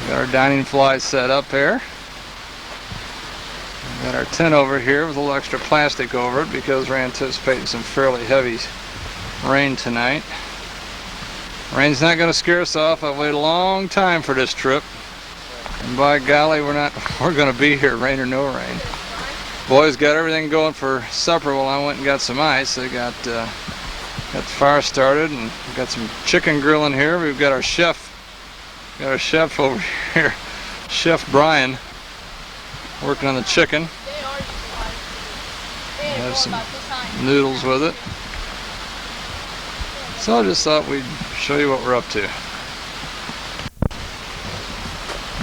Got our dining fly set up here. Got our tent over here with a little extra plastic over it because we're anticipating some fairly heavy rain tonight. Rain's not going to scare us off. I've waited a long time for this trip, and by golly, we're going to be here, rain or no rain. Boys got everything going for supper while I went and got some ice. They got the fire started, and we've got some chicken grilling here. We've got our chef over here, Chef Brian, working on the chicken. Have some noodles with it. So I just thought we'd show you what we're up to.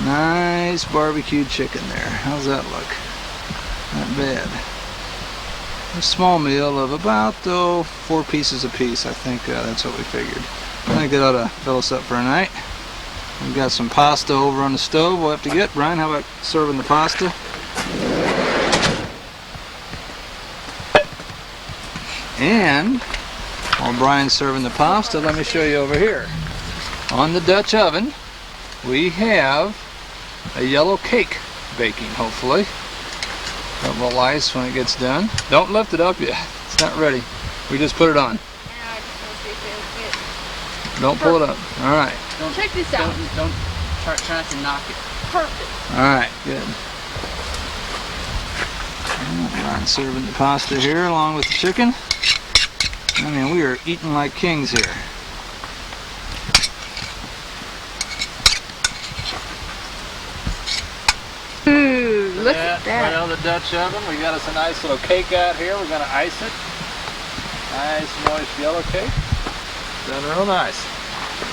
Nice barbecued chicken there. How's that look? Not bad. A small meal of about 4 pieces a piece. I think that's what we figured. I think that ought to fill us up for a night. We've got some pasta over on the stove we'll have to get. Brian, how about serving the pasta? And while Brian's serving the pasta, let me show you over here. On the Dutch oven, we have a yellow cake baking, hopefully. Got a little ice when it gets done. Don't lift it up yet. It's not ready. We just put it on. Don't pull it up. All right. Check this out. Don't try not to knock it. Perfect. All right, good. Brian's serving the pasta here along with the chicken. I mean, we are eating like kings here. Ooh, look at that. Right on the Dutch oven. We got us a nice little cake out here. We're going to ice it. Nice, moist yellow cake. Done real nice.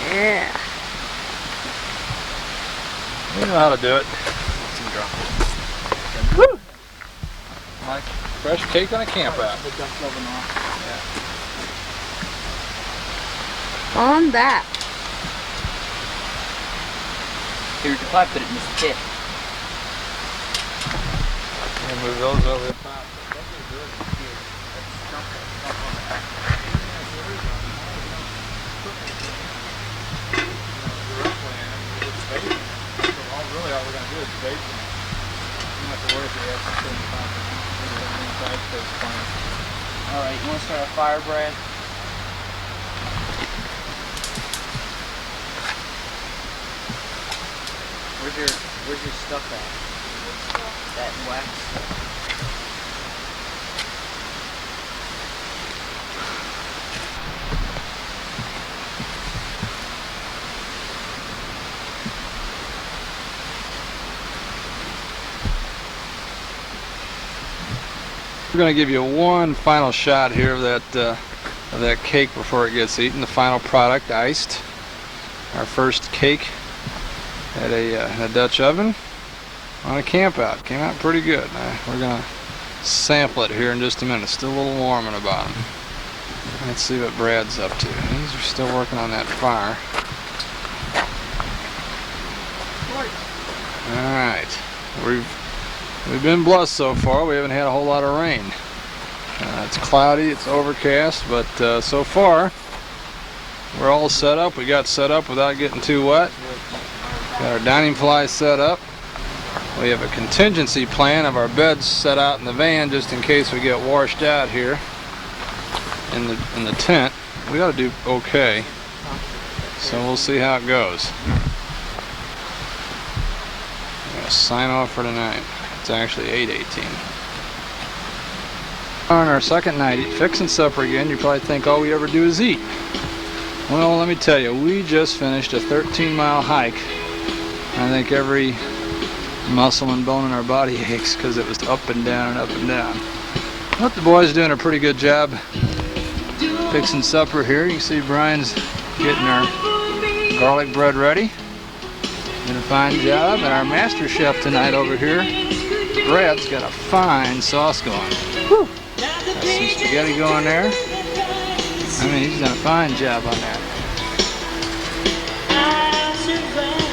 Yeah. We know how to do it. Woo! Like fresh cake on a camp out. Yeah. On that. Here, you probably put it in this pit. Move those over the top. Really, all we're going to do is bake them. You don't have to worry if you have to put them in. Alright, you want to start a fire, Brad? Where's your stuff at? That wax. We're going to give you one final shot here of that cake before it gets eaten. The final product, iced. Our first cake at a Dutch oven on a camp out. Came out pretty good. We're going to sample it here in just a minute. Still a little warm in the bottom. Let's see what Brad's up to. He's still working on that fire. Alright. We've been blessed so far. We haven't had a whole lot of rain. It's cloudy, it's overcast, but so far we're all set up. We got set up without getting too wet. Got our dining fly set up. We have a contingency plan of our beds set out in the van just in case we get washed out here in the tent. We ought to do okay. So we'll see how it goes. I'm gonna sign off for tonight. It's actually 8:18. On our second night fixing supper again, you probably think all we ever do is eat. Well, let me tell you, we just finished a 13-mile hike. I think every muscle and bone in our body aches because it was up and down and up and down. But the boys are doing a pretty good job fixing supper here. You can see Brian's getting our garlic bread ready. Doing a fine job. And our master chef tonight over here, Brad's got a fine sauce going. Whew. Got some spaghetti going there. I mean, he's done a fine job on that.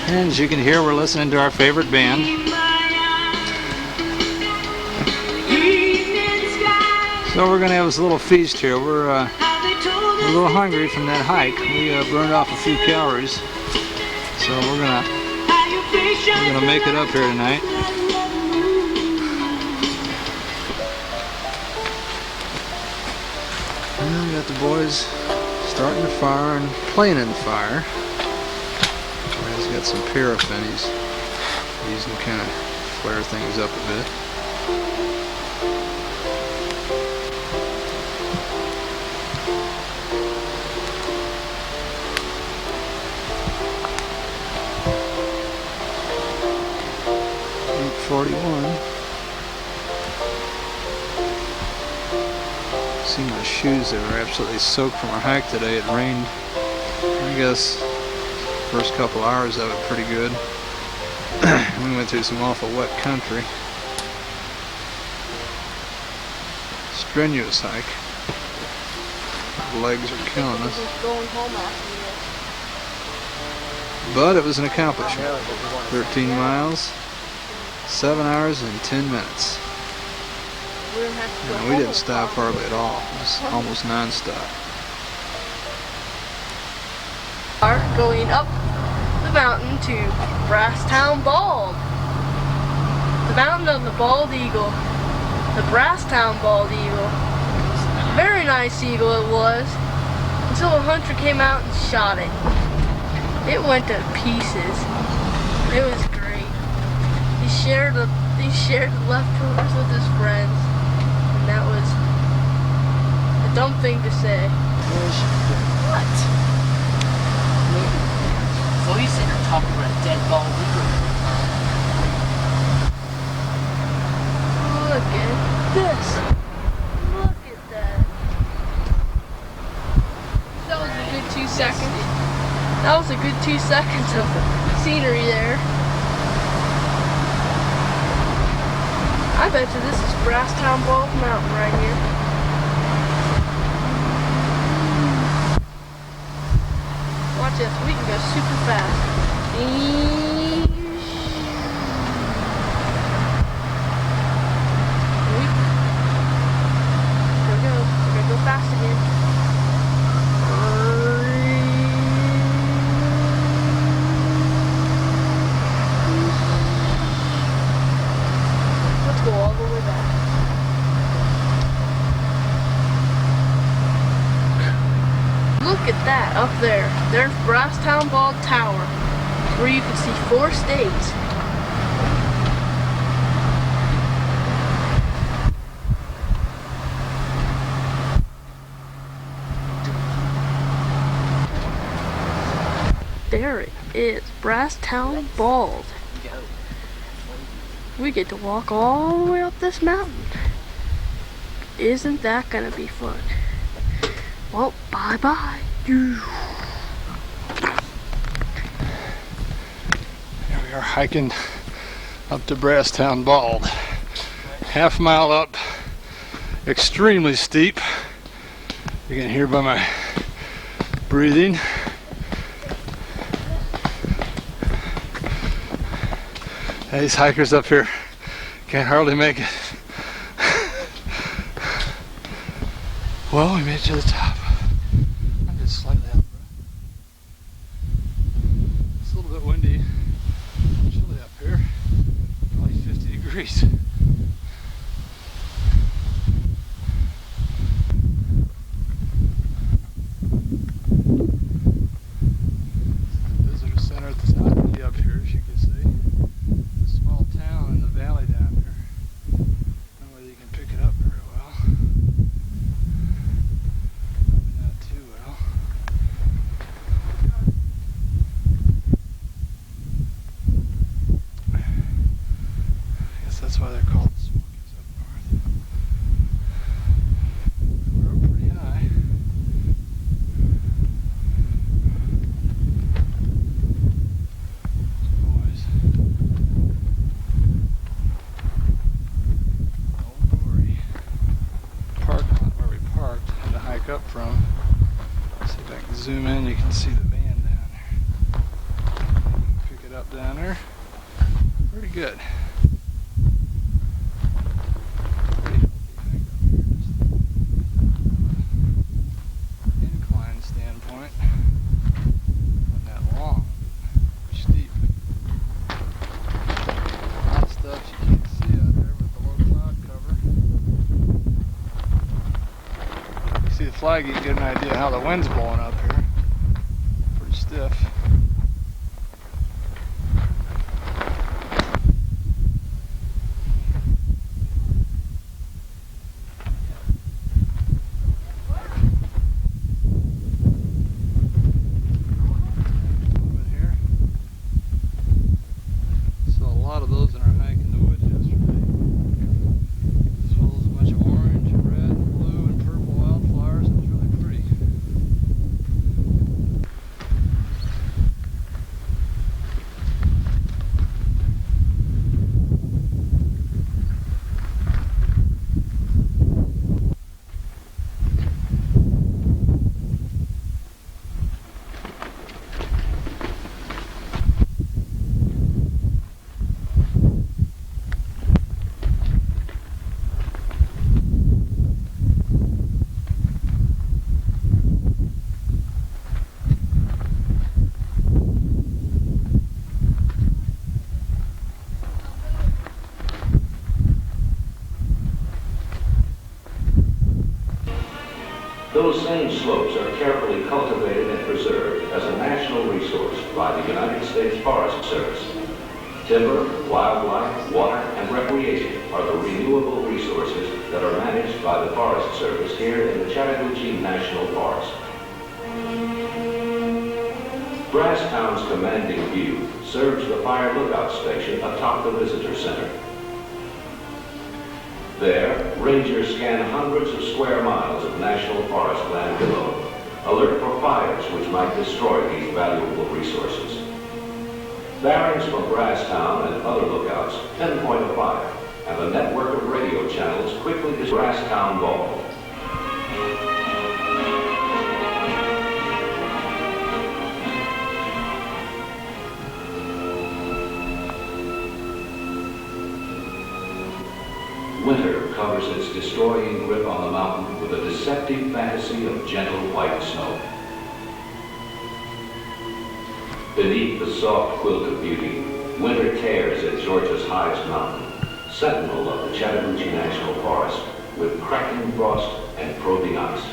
And as you can hear, we're listening to our favorite band. So we're going to have this little feast here. We're a little hungry from that hike. We burned off a few calories. So we're going to We're gonna make it up here tonight. And we got the boys starting the fire and playing in the fire. He's got some paraffin. He's using to kind of flare things up a bit. See my shoes, they were absolutely soaked from our hike today. It rained, I guess, first couple hours of it pretty good. We went through some awful wet country. Strenuous hike. Legs are killing us. But it was an accomplishment. 13 miles, 7 hours and 10 minutes. And we didn't stop hardly at all. It was almost non-stop. Are going up the mountain to Brasstown Bald. The mountain of the bald eagle. The Brasstown Bald Eagle. Very nice eagle it was, until a hunter came out and shot it. It went to pieces. It was great. He shared the leftovers with his friends. And that was a dumb thing to say. What? So he's sitting there talking about a dead bald eagle. Look at this. Look at that. That was a good 2 seconds. That was a good 2 seconds of scenery there. I bet you this is Brasstown Bald Mountain right here. Watch this, we can go super fast. Here we go. We're gonna go fast again. Let's go all the way back. Look at that up there. There's Brasstown Bald Tower, where you can see 4 states. There it is, Brasstown Bald. We get to walk all the way up this mountain. Isn't that gonna be fun? Well, bye-bye. Here we are hiking up to Brasstown Bald. Half mile up, extremely steep. You can hear by my breathing. These hikers up here can't hardly make it. Well, we made it to the top. I'm just slightly out of breath. It's a little bit windy, chilly up here. Probably 50 degrees. Visitor center at the top up here, as you can see. Small town in the valley down here. I don't know whether you can pick it up very well. Probably not too well. I guess that's why they're called Smokies up north. We're up pretty high. Up from. See if I can zoom in, you can see the van down there. Pick it up down there. Pretty good. Pretty healthy hike up here. Just incline standpoint. Not that long, steep. flag, you can get an idea how the wind's blowing up here. Pretty stiff. Those same slopes are carefully cultivated and preserved as a national resource by the United States Forest Service. Timber, wildlife, water, and recreation are the renewable resources that are managed by the Forest Service here in the Chattahoochee National Forest. Brasstown's commanding view serves the fire lookout station atop the visitor center. There, rangers scan hundreds of square miles of national forest land below, alert for fires which might destroy these valuable resources. Bearings from Brasstown and other lookouts pinpoint a fire, and the network of radio channels quickly is Brasstown Bald. Winter covers its destroying grip on the mountain with a deceptive fantasy of gentle white snow. Beneath the soft quilt of beauty, winter tears at Georgia's highest mountain, sentinel of the Chattahoochee National Forest, with cracking frost and probing ice.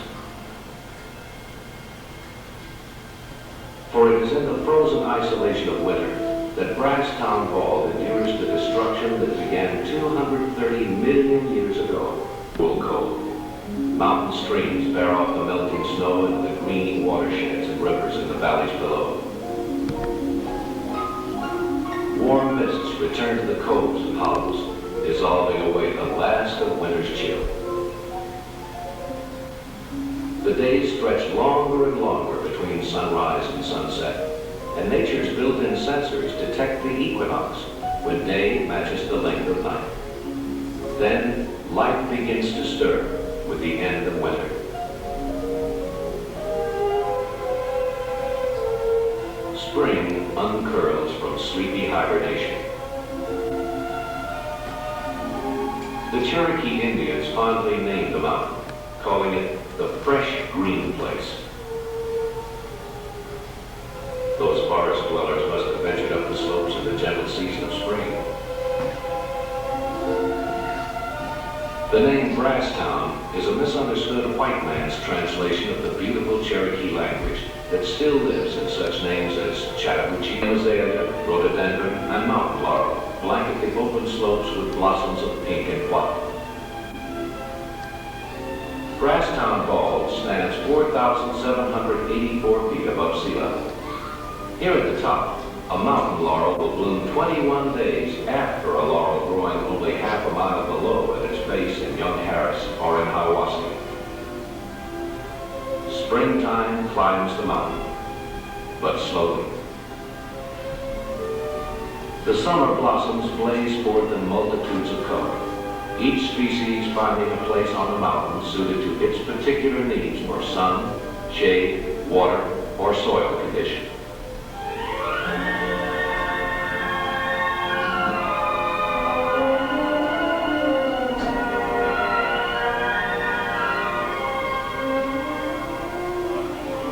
For it is in the frozen isolation of winter that Brasstown Bald endures the destruction that began 230 million years ago. Full cold. Mountain streams bear off the melting snow into the greeny watersheds and rivers in the valleys below. Warm mists return to the coves and hollows, dissolving away the last of winter's chill. The days stretch longer and longer between sunrise and sunset, and nature's built-in sensors detect the equinox when day matches the length of night. Then life begins to stir with the end of winter. Spring uncurls from sleepy hibernation. The Cherokee Indians fondly named the mountain, calling it the fresh green place. Those forest dwellers must have ventured up the slopes in the gentle season of spring. The name Brasstown is a misunderstood white man's translation of the beautiful Cherokee language that still lives in such names as Chattahoochee, azalea, rhododendron, and mountain laurel blanket the open slopes with blossoms of pink and white. Brasstown Bald stands 4,784 feet above sea level. Here at the top, a mountain laurel will bloom 21 days after a laurel growing only half a mile below at its base in Young Harris or in Hiawassee. Springtime climbs the mountain, but slowly. The summer blossoms blaze forth in multitudes of color, each species finding a place on the mountain suited to its particular needs for sun, shade, water, or soil condition.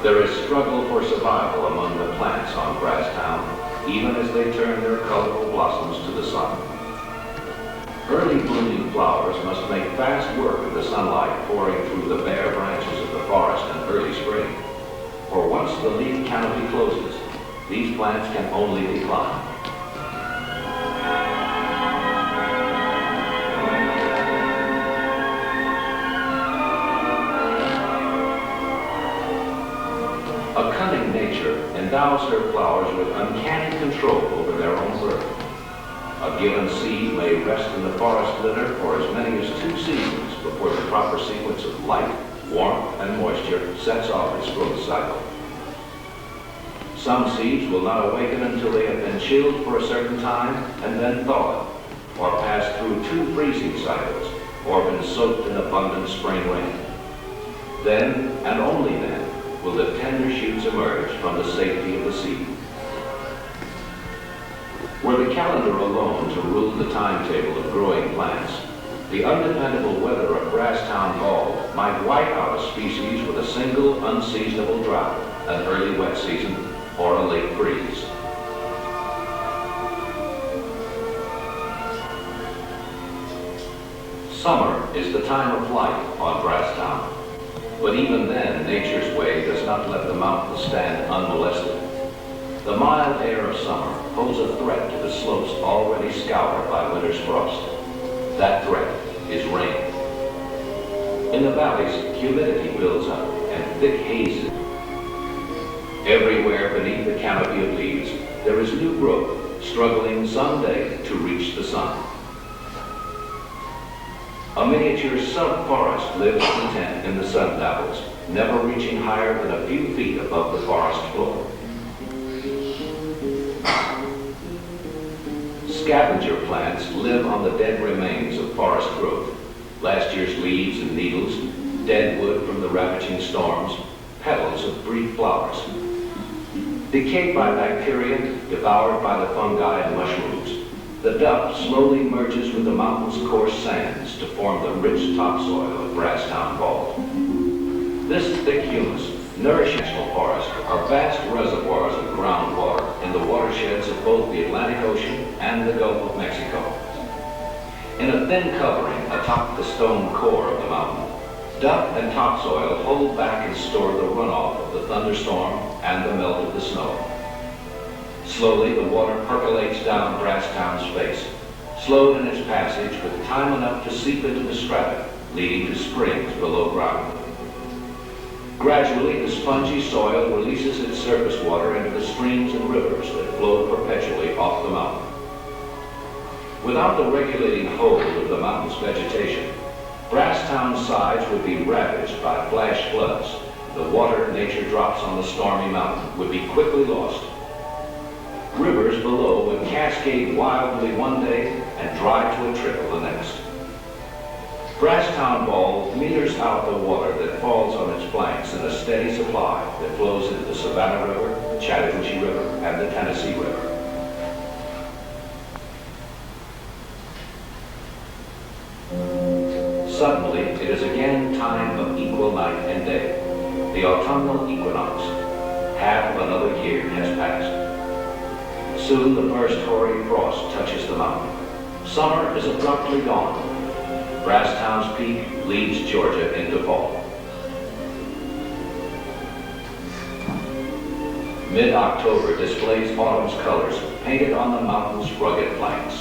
There is struggle for survival among the plants on Brasstown, even as they turn their colorful blossoms to the sun. Early blooming flowers must make fast work of the sunlight pouring through the bare branches of the forest the leaf canopy closes, these plants can only decline. A cunning nature endows her flowers with uncanny control over their own growth. A given seed may rest in the forest litter for as many as 2 seasons before the proper sequence of light, warmth, and moisture sets off its growth cycle. Some seeds will not awaken until they have been chilled for a certain time and then thawed, or passed through 2 freezing cycles, or been soaked in abundant spring rain. Then, and only then, will the tender shoots emerge from the safety of the seed. Were the calendar alone to rule the timetable of growing plants, the undependable weather of Brasstown Bald might wipe out a species with a single unseasonable drought, an early wet season, or a late freeze. Summer is the time of life on Brasstown, but even then nature's way does not let the mountains stand unmolested. The mild air of summer poses a threat to the slopes already scoured by winter's frost. That threat is rain. In the valleys, humidity builds up and thick hazes. Everywhere beneath the canopy of leaves, there is new growth, struggling someday to reach the sun. A miniature sub-forest lives content in the sun daples, never reaching higher than a few feet above the forest floor. Scavenger plants live on the dead remains of forest growth, last year's leaves and needles, dead wood from the ravaging storms, petals of brief flowers. Decayed by bacteria, devoured by the fungi and mushrooms, the duff slowly merges with the mountain's coarse sands to form the rich topsoil of Brasstown Bald. This thick humus nourishes national forest are vast reservoirs of groundwater in the watersheds of both the Atlantic Ocean and the Gulf of Mexico. In a thin covering atop the stone core of the mountain, duff and topsoil hold back and store the runoff of the thunderstorm and the melt of the snow. Slowly, the water percolates down Brasstown's face, slow in its passage with time enough to seep into the strata, leading to springs below ground. Gradually, the spongy soil releases its surface water into the streams and rivers that flow perpetually off the mountain. Without the regulating hold of the mountain's vegetation, Brasstown's sides would be ravaged by flash floods. The water nature drops on the stormy mountain would be quickly lost. Rivers below would cascade wildly one day and dry to a trickle the next. Brasstown Bald meters out the water that falls on its flanks in a steady supply that flows into the Savannah River, the Chattahoochee River, and the Tennessee River. Suddenly, it is again time of equal night and day, the autumnal equinox. Half of another year has passed. Soon the first hoary frost touches the mountain. Summer is abruptly gone. Brasstown's peak leads Georgia into fall. Mid-October displays autumn's colors painted on the mountain's rugged flanks.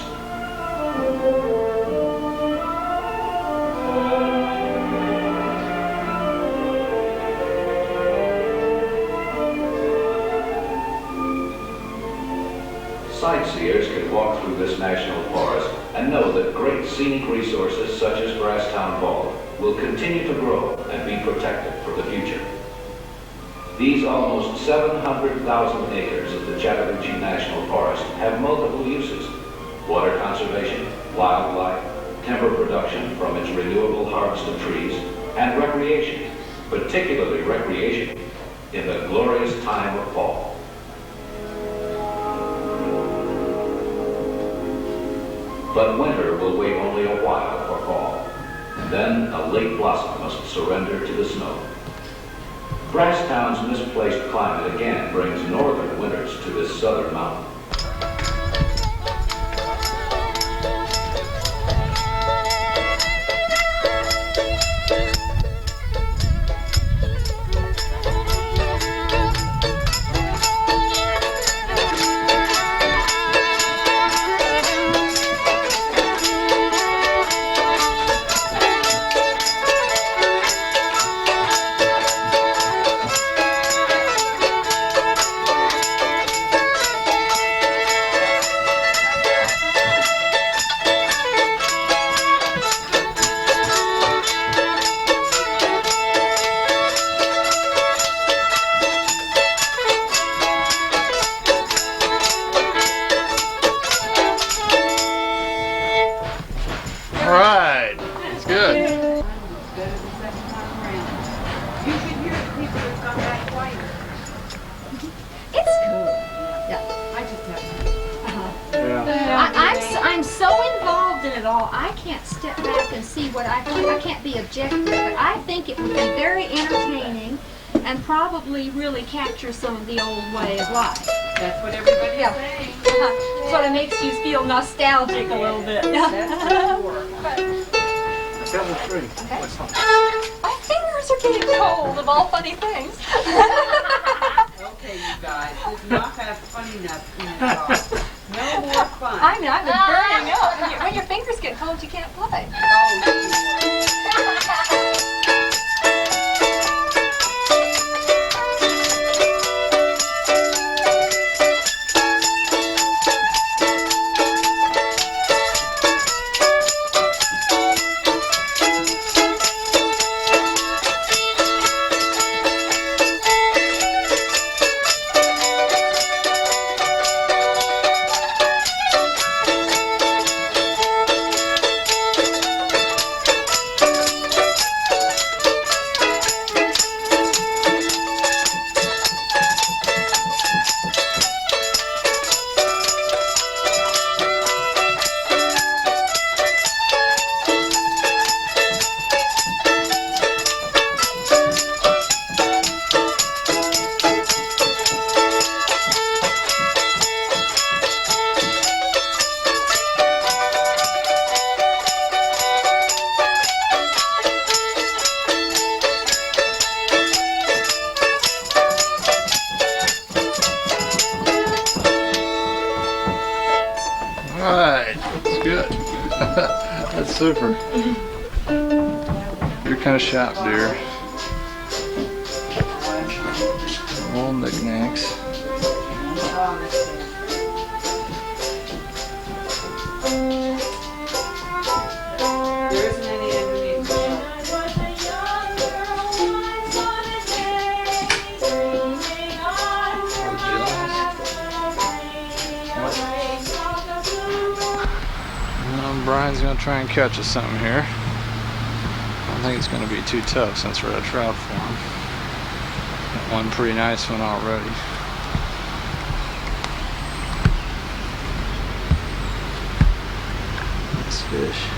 Sightseers can walk through this national forest and know that great scenic resources such as Brasstown Bald will continue to grow and be protected for the future. These almost 700,000 acres of the Chattahoochee National Forest have multiple uses: water conservation, wildlife, timber production from its renewable harvest of trees, and recreation, particularly recreation in the glorious time of fall. But winter will wait only a while for fall. Then a late blossom must surrender to the snow. Brasstown's misplaced climate again brings northern winters to this southern mountain. Yeah. I'm so involved in it all. I can't step back and see what I can't be objective. But I think it would be very entertaining and probably really capture some of the old way of life. That's what everybody's saying. That's what it makes you feel nostalgic a little bit. Double three. Okay. My fingers are getting cold of all funny things. Okay, you guys, it's not that funny enough in it all. No more fun. I mean, I've been burning up. When your fingers get cold, you can't play. Oh, Alright, that's good. That's super. You're kind of sharp, dear. Old knickknacks. there isn't any underneath the Brian's gonna try and catch us something here. I don't think it's gonna be too tough since we're at trout form. Got one pretty nice one already. Nice fish.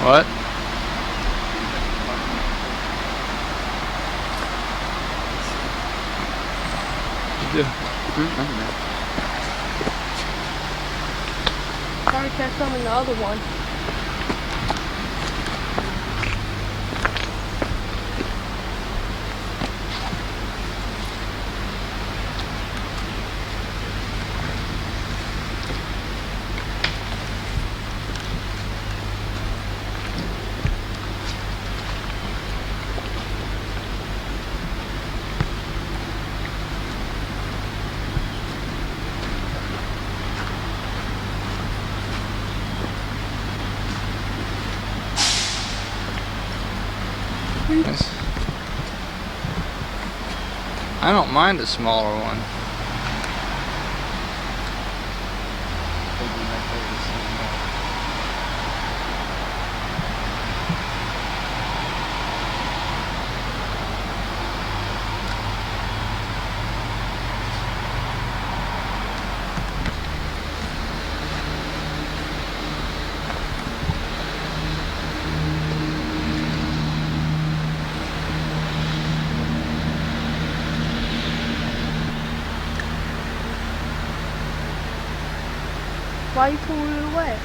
What? You do? Trying to catch some in the other one. Nice. I don't mind a smaller one. Why are you pulling it away?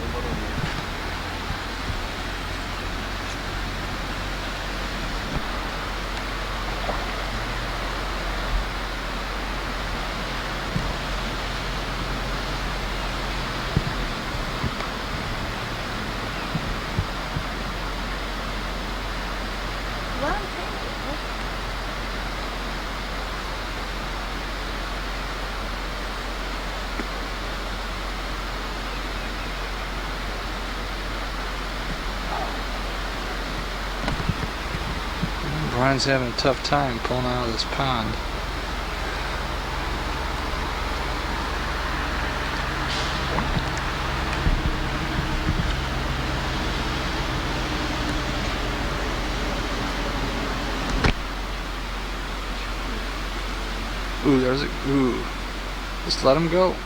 Brian's having a tough time pulling out of this pond. Ooh, there's a, ooh. Just let him go.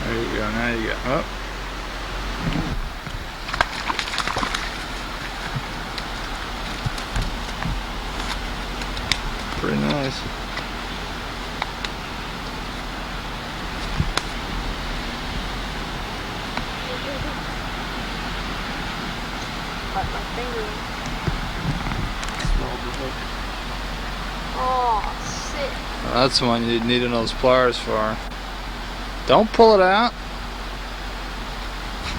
There you go, now you go. Oh. Pretty nice. Cut my finger. Oh, sick. Well, that's the one you need those pliers for. Don't pull it out.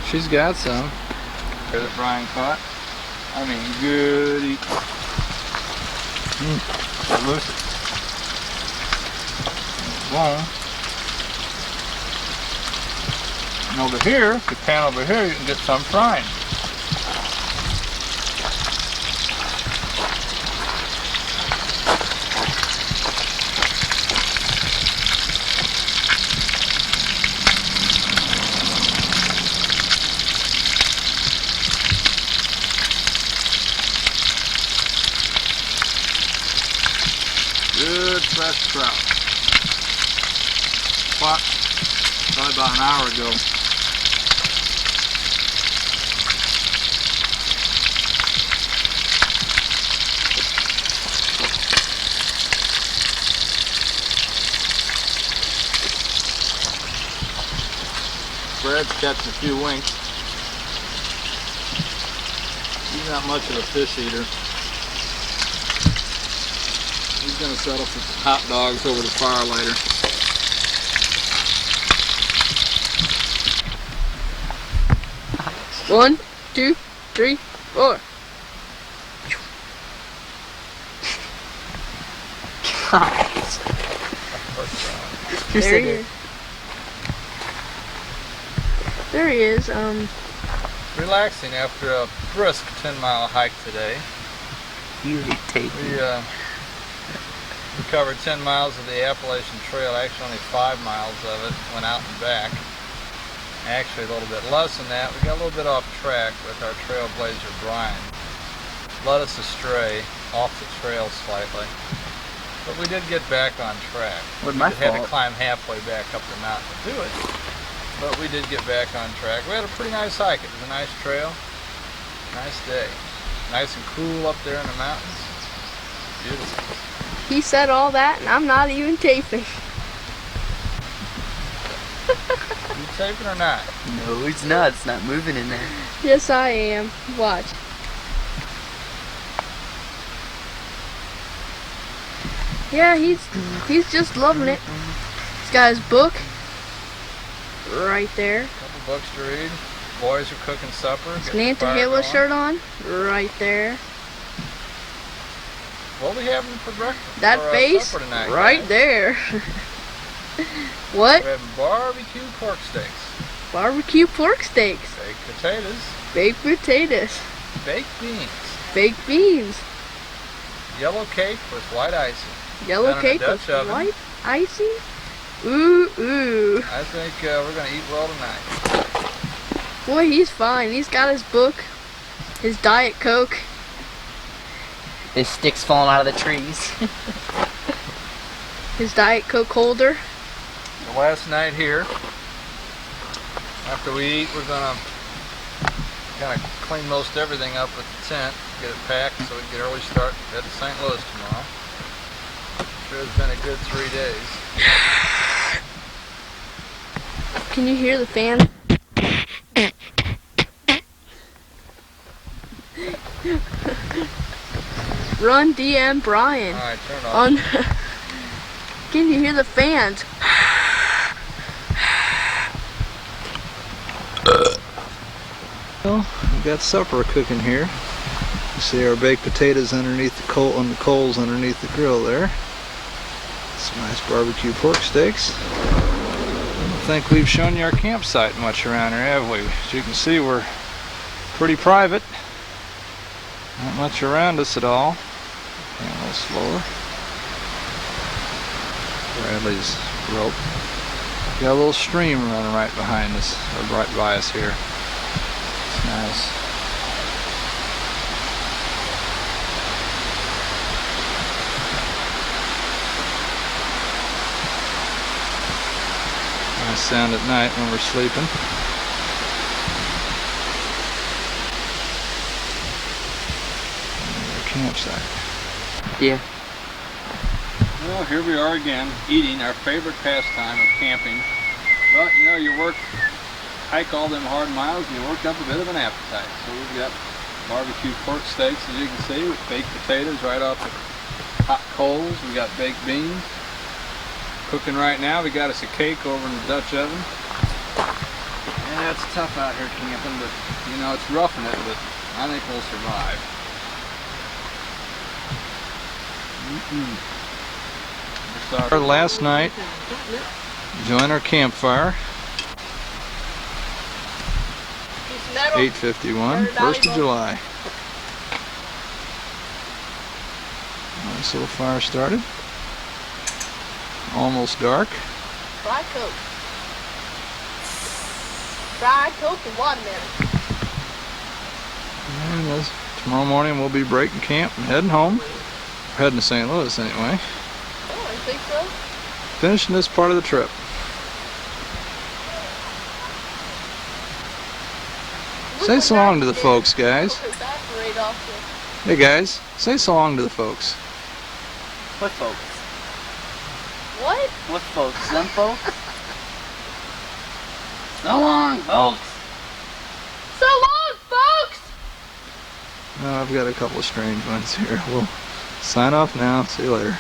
She's got some. Here that Brian caught. I mean, goody. Loose it. One. And over here, if you pan over here, you can get some frying. Good fresh trout. Caught probably about an hour ago. Brad's catching a few winks. He's not much of a fish eater. He's gonna settle for some hot dogs over the fire later. One, two, three, four. There he is. There he is. Relaxing after a brisk 10-mile hike today. We covered 10 miles of the Appalachian Trail. Actually, only 5 miles of it went out and back. Actually, a little bit less than that. We got a little bit off track with our trailblazer Brian. Led us astray off the trail slightly. But we did get back on track. Wasn't We my had to fault. climb halfway back up the mountain to do it. But we did get back on track. We had a pretty nice hike. It was a nice trail. Nice day. Nice and cool up there in the mountains. Beautiful. He said all that, and I'm not even taping. You taping or not? No, it's not. It's not moving in there. Yes, I am. Watch. Yeah, he's just loving it. He's got his book right there. Couple books to read. Boys are cooking supper. His getting the fire Nantahilla going. shirt on right there. What are we having for breakfast? That for, face supper tonight, right guys? there. What? We're having barbecue pork steaks, Barbecue pork steaks, baked potatoes, baked potatoes, baked beans, baked beans, yellow cake with white icing. yellow Done in a cake Dutch with oven. white icing. Ooh, ooh. I think we're going to eat well tonight. Boy, he's fine. He's got his book, his Diet Coke. His sticks falling out of the trees. His Diet Coke holder. The last night here, after we eat, we're going to kind of clean most everything up with the tent, get it packed so we can get an early start at St. Louis tomorrow. Sure it's been a good 3 days. Can you hear the fan? Run DM Brian. Alright, turn off. Can you hear the fans? Well, we got supper cooking here. You see our baked potatoes underneath the coals underneath the grill there. Some nice barbecue pork steaks. I don't think we've shown you our campsite much around here, have we? As you can see, we're pretty private. Not much around us at all. A little slower. Bradley's rope. Got a little stream running right behind us, or right by us here. It's nice. Nice sound at night when we're sleeping. Our campsite. Yeah. Well, here we are again, eating, our favorite pastime of camping. But, you know, hike all them hard miles and you work up a bit of an appetite. So we've got barbecue pork steaks, as you can see, with baked potatoes right off the hot coals. We got baked beans. Cooking right now. We got us a cake over in the Dutch oven. Yeah, it's tough out here camping, but, you know, it's roughing it, but I think we'll survive. Our last night, join our campfire. 8:51, 1st of July. Nice little fire started. Almost dark. Dry Coke. Dry Coke and watermelon. And tomorrow morning we'll be breaking camp and heading home. We're heading to St. Louis anyway. Oh, I think so. Finishing this part of the trip. Say so long to the folks, guys. Hey guys, say so long to the folks. What folks? What? What folks? Them folks? So long, folks. So long, folks! Oh, I've got a couple of strange ones here. We'll sign off now. See you later.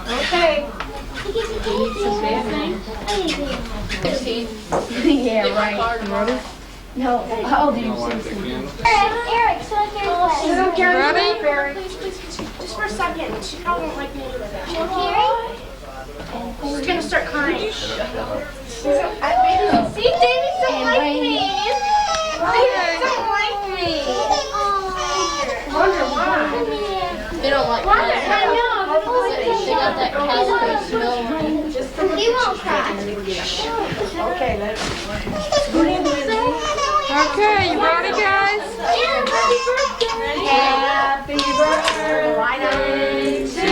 Okay. Yeah, right. No, how old are you? Eric, so I can't Ready? Please, just for a second. She probably won't like me with that. She's gonna start crying. See, Jamie don't like me. They don't like me. I wonder why. They don't like Why? I know. They got that California smell. He won't cry. Okay, let's. Okay, you ready, guys? Happy birthday to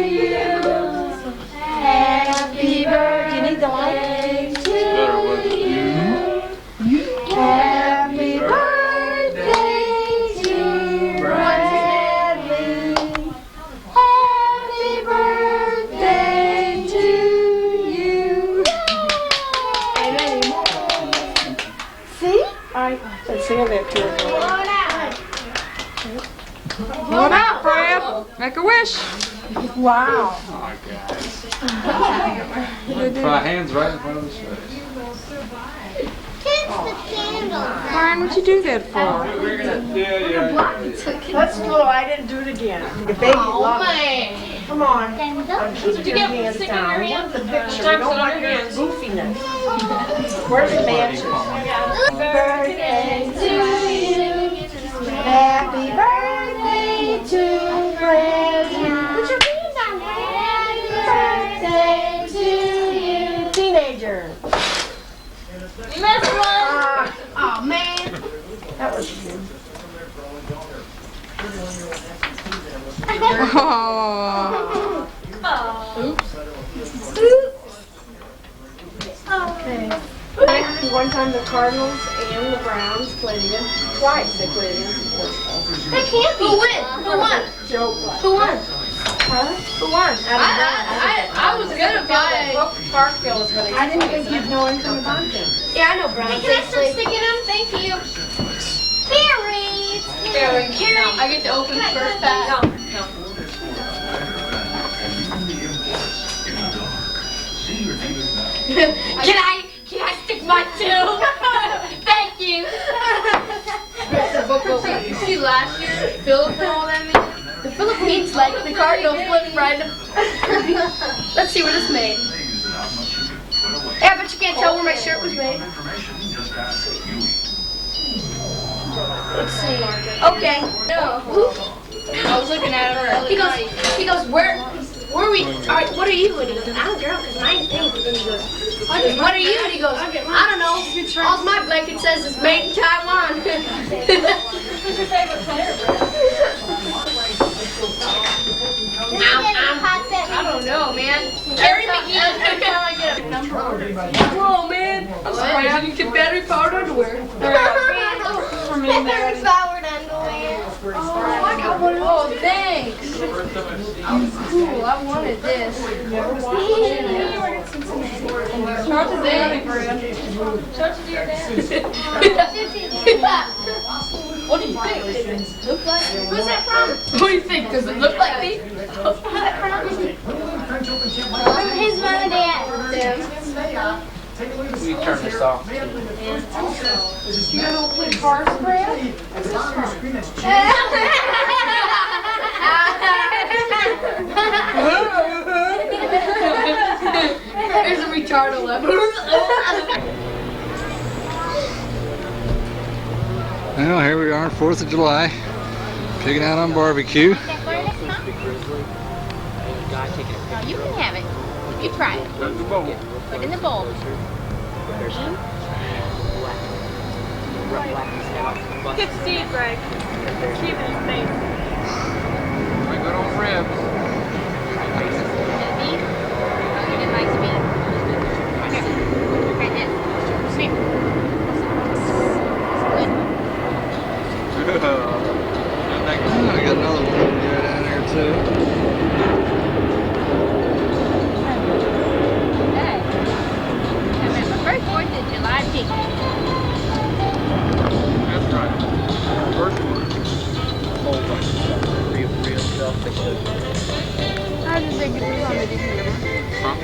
you. Happy birthday. You need the light. To you. Happy birthday to Bradley. Happy birthday to you. See? Let's sing it to her. Hold out, Brad. Make a wish. Wow. Put our hands right in front of his face. Brian, what'd you do that for? Let's go. I didn't do it again. The baby loved it. Come on. Keep your hands down. We want the picture. We don't want your goofiness. Where's the matches? Birthday to you. Happy birthday to Bradley. Put your hands on Happy birthday to you. Teenager. Let's run. Oh man. That was good. Okay. One time the Cardinals and the Browns played against. Twice they played against the Portugal. That can't be. Who won? Joke. Who won? For one. I was gonna buy. Parkville is where they I didn't think you'd know anything about them. Yeah, I know brown. Can I start sticking them? Thank you. Carrie. I get to open first pack. Can I stick mine too? Thank you. You see last year, Philip and all them. The Philippines, like the Cardinal flipped right up. Let's see where this made. Yeah, but you can't tell where my shirt was made. Let's see. Okay. No. I was looking at it earlier. He goes, where are we? All right, what are you? And he goes, I'm a girl because mine pink. And then he goes, what are you? And he goes, I don't know. All my blanket says is made in Taiwan. Who's your favorite player, Brad? I don't know, man. Carrie McGee. Every time I get a number. Whoa, man. I'm surprised you didn't get battery-powered underwear. Battery-powered underwear. Oh, I got one of those. Oh, thanks. Cool, I wanted this. Start to dance. Start to do your dance. What do you think? Does it look like me? Who's that from? What do you think? Does it look like me? Who's that from? His mom and dad. We turn this off. You don't play cars, Brad? There's a retarded level. Well, here we are, 4th of July, picking out on barbecue. No, you can have it. You try it. Put it in the bowl. Good Steve, Greg. Keep it in space. We good old ribs. Beef? You get nice beef. Okay, this. Come here. I got another one over there down there too. Okay. And then the first 4th of July chicken. That's right. First one. Whole bunch of stuff. Real stuff they showed you. How did they get this on the computer? Huh?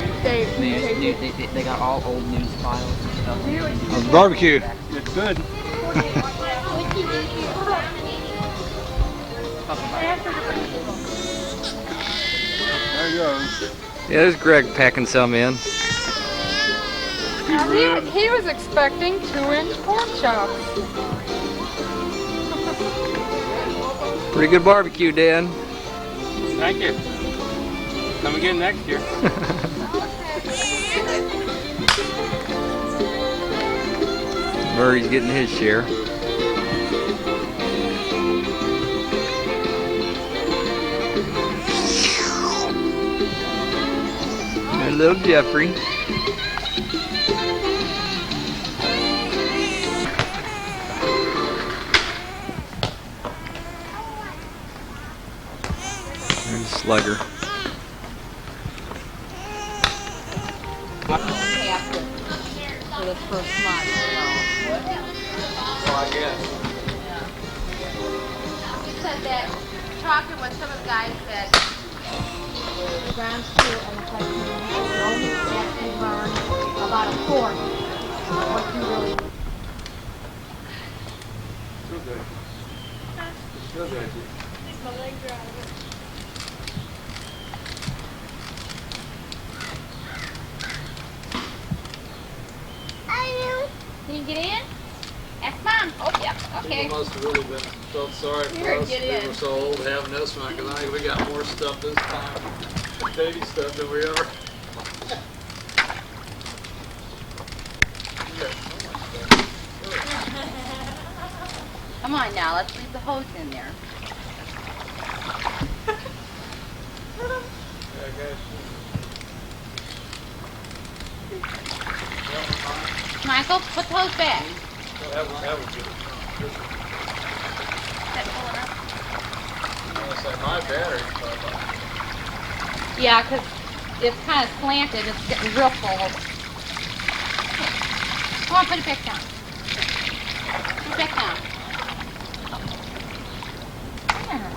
They got all old news files and stuff. How's the barbecue? It's good. There you go. Yeah, there's Greg packing some in. He was expecting 2-inch pork chops. Pretty good barbecue, Dan. Thank you. Come again next year. Murray's getting his share. And little Jeffrey. There's Slugger. For the first month, you know. Oh, I guess. He said that talking with some of the guys that the ground school and the technical only actually learn about a fourth of what you really need. Still good. Still good. My legs are out of it. Can you get in? Ask Mom. Oh, yeah. Okay. People must have really felt sorry for Here, us. get We in. were so old having this one, because I think we got more stuff this time. Baby stuff than we ever. Come on now. Let's leave the hose in there. Michael, put the hose back. That was good. Is that full enough? I was like, my battery. Yeah, because it's kind of slanted. It's getting real full. Come on, put it back down. Put it back down. There.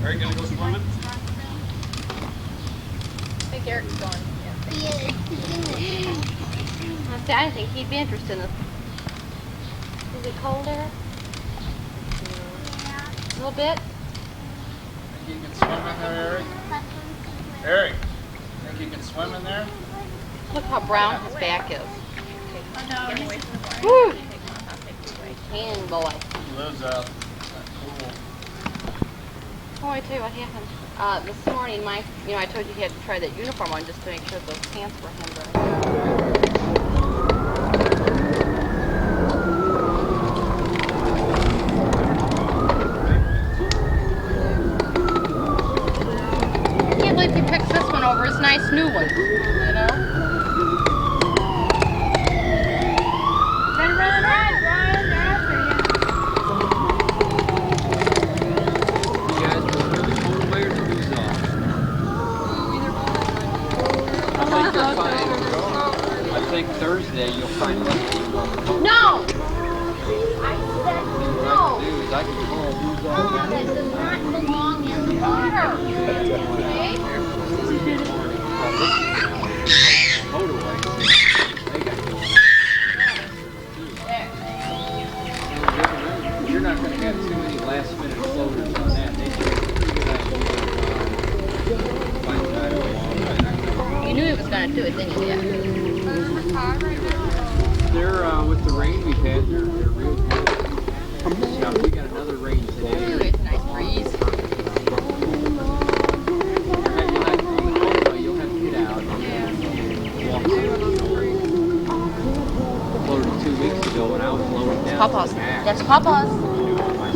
Are you gonna go swimming? I think Eric's going. I think he'd be interested in this. Is it cold, Eric? A little bit? Think you can swim in there, Eric? Eric, think you can swim in there? Look how brown his back is. Woo! Tan boy. He lives out. Cool. Oh, I tell you what happened. This morning, I told you he had to try that uniform on just to make sure those pants were hemmed. I can't believe he picked this one over his nice new one. You know? Better run, Ryan, they're after you. You guys are really cold players or who's off? I think you'll find. I think Thursday you'll find less people on the boat. No! What I can do is I can call who's off. That does not belong in the water. Okay? Motorway. They got going. You're not going to have too many last minute floaters on that. They do a pretty good idea. Find that along. You knew he was going to do it, didn't you? Yeah. They're with the rain we've had. They're real good. Yeah, we got another rain Ooh, today. it's a nice breeze. You'll have to get out. Walk floated 2 weeks ago when I was lowered down. Papa's. That's Papa's.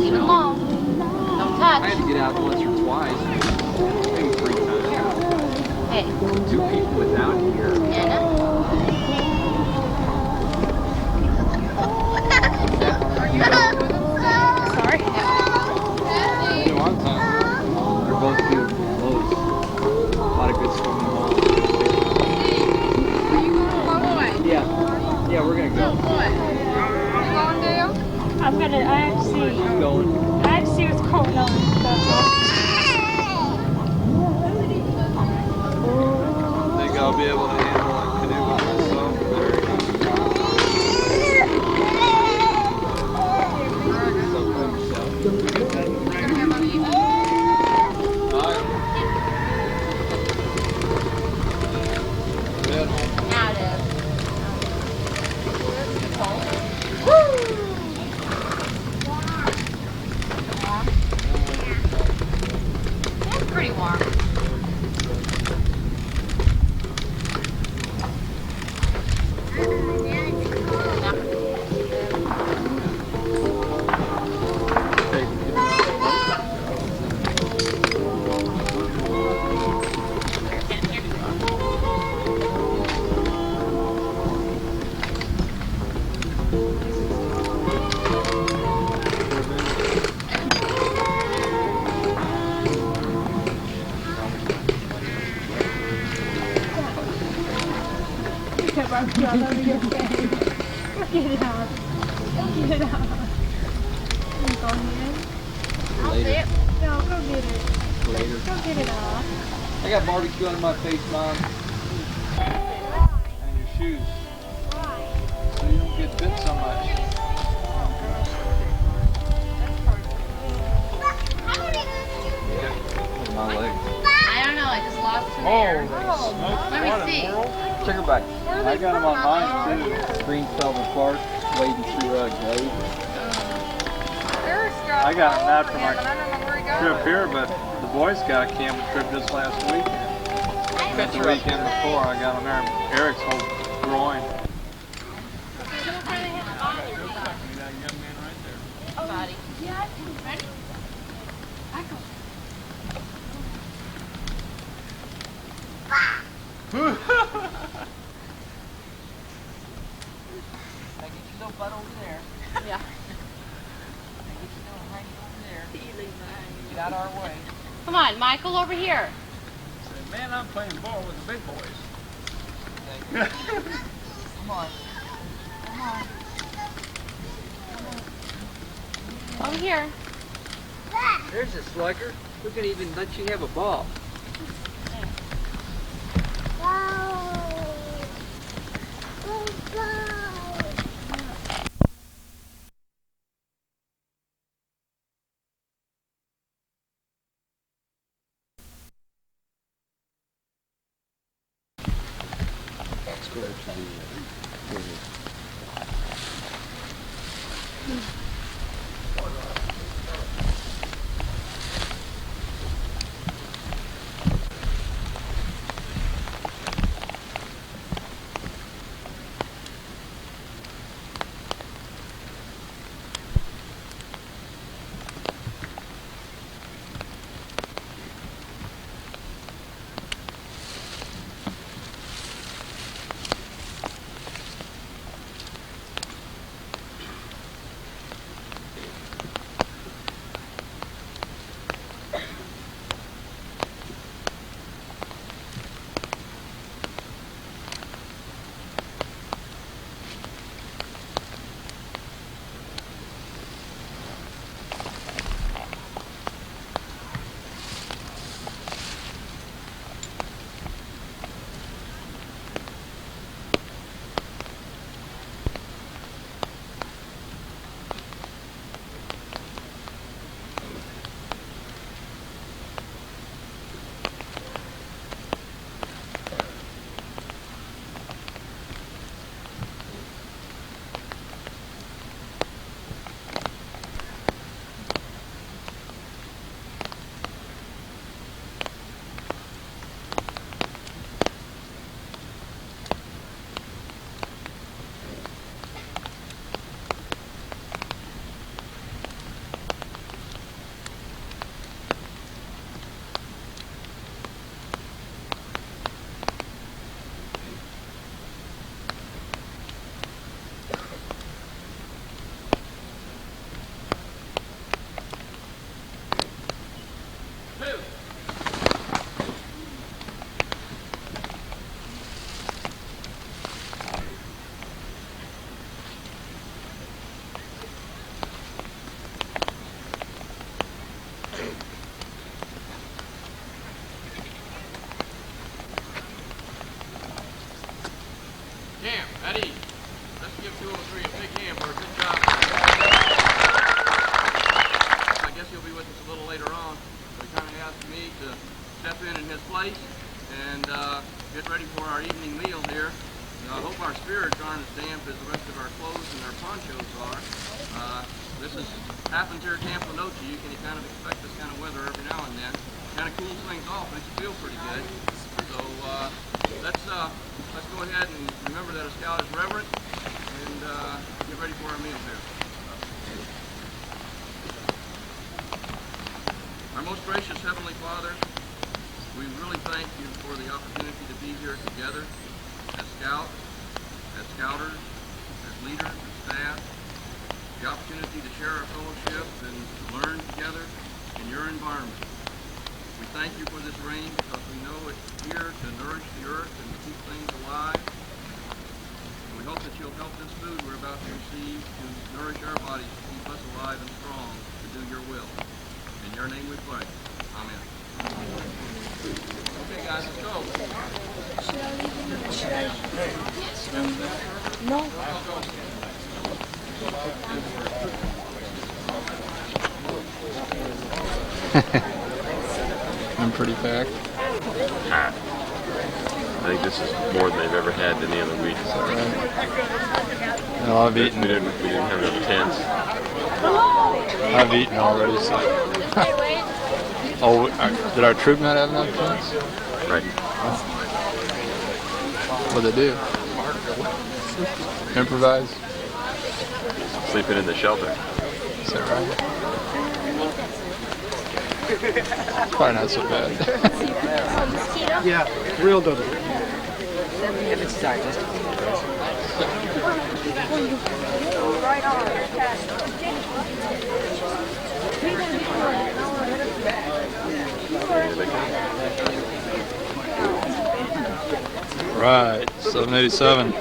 Leave him alone. Don't I had touch. to get out once or twice, maybe 3 times. Hey, 2 people without here. Anna. Sorry. You know, one time, they're both beautiful boats. A lot of good swimming holes. Yeah, we're gonna go. I have to see. Keep going. I have to see what's going on. Think I'll be able to handle a canoe by myself? Very Now it is. That's pretty warm. Later. No, go get it. Later. Go get it off. I got barbecue on my face, Mom. And your shoes. So you don't get bit so much. My leg. I don't know, I just lost some air. Let me see. Check her back. I got them on mine too. Green Felder Park, wading through Glade. I got them not for my trip here, but the Boy Scout camp trip just last weekend. the weekend before. I got on there. Eric's whole groin. Buddy. Yeah. Ready? I go. Get your little butt over there. Yeah. Get your little hiney over there. Get out of our way. Come on, Michael, over here. Say, man, I'm playing ball with the big boys. Come on. Come on. Over here. There's a slugger. We could even let you have a ball. Cam, Eddie, let's give 203 a big hand for a good job. I guess he'll be with us a little later on. So he kind of asked me to step in his place and get ready for our evening meal here. I hope our spirits aren't as damp as the rest of our clothes and our ponchos are. This happens here at Camp LeNoche. You can kind of expect this kind of weather every now and then. Kind of cools things off, makes you feel pretty good. So let's go ahead and remember that a scout is reverent and get ready for our meal here. Our most gracious Heavenly Father, we really thank you for the opportunity to be here together as scouts, as scouters, as leaders, as staff, the opportunity to share our fellowship and learn together in your environment. We thank you for this rain because we know it's here to nourish the earth and to keep things alive. And we hope that you'll help this food we're about to receive to nourish our bodies, to keep us alive and strong, to do your will. In your name we pray. Amen. Okay, guys, let's go. No. I'm pretty packed. I think this is more than they've ever had any other week. So. Well, I've eaten. We didn't have enough tents. I've eaten already. So. Oh, did our troop not have enough tents? Right. What they do? Improvise. Sleeping in the shelter. Is that right? Probably not so bad. Yeah, real dodo. If it's digested. Right, 787.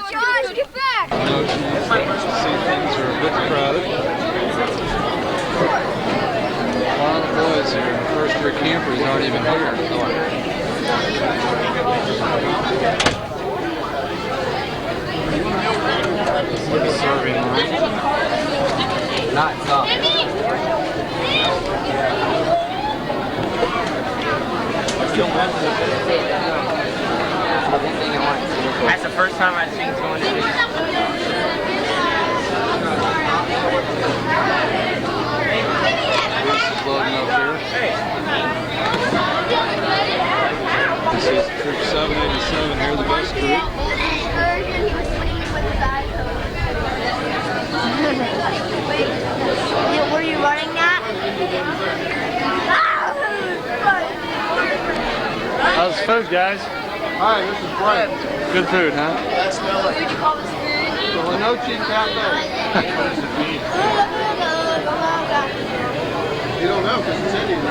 Josh, get back! See, things are a bit crowded. A lot of the boys here, first-year campers, aren't even here. Serving line. Not tough. That's the first time I've seen someone do this. This is loading up here. This is Troop 787 here, the best group. Were you running that? How's the food, guys? Hi, this is Brent. Good food, huh? What would you call this food? The LeNoche Cafe. You don't know because it's Indian.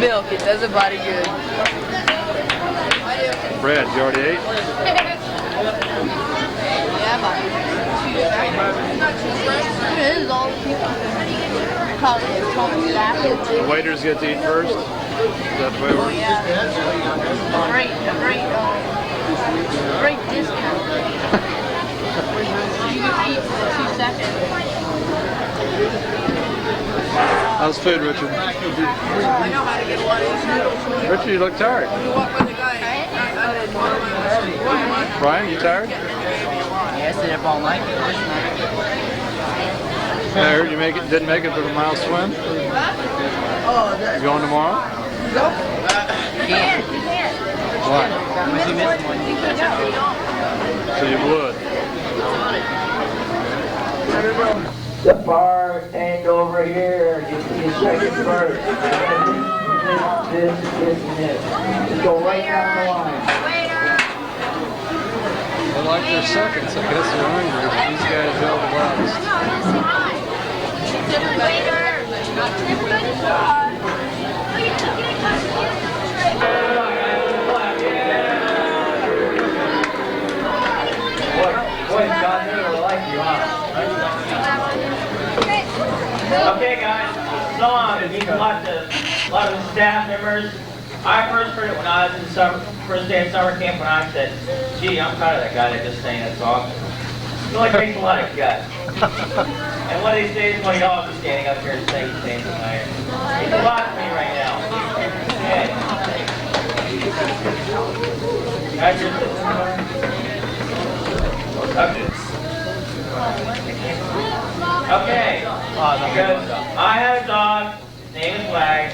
Milk, it does a body good. Brad, you already ate? This is all The waiters get to eat first? Is that the way it works? Great discount. You can eat for 2 seconds. How's food, Richard? I know how to get a lot of these noodles. Richard, you look tired. What with the guy? Brian, you tired? Yeah, I stayed up all night. I heard you didn't make it for the mile swim. You going tomorrow? Can't. Why? Unless you miss one. So you would. The far end over here, get second first. This, and this. Just go right down the line. They like their seconds. I guess they're hungry. These guys yell the loudest. Boy, God, they really like you, huh? Okay, guys, so meet a lot of the staff members. I first heard it when I was in first day of summer camp when I said, gee, I'm proud of that guy that just sang that song. It really takes a lot of guts. And one of these days, one of y'all will be standing up here and singing the same thing I am. It's a lot for me right now. Okay. Guys, you're okay. Because I have a dog, his name is Wag.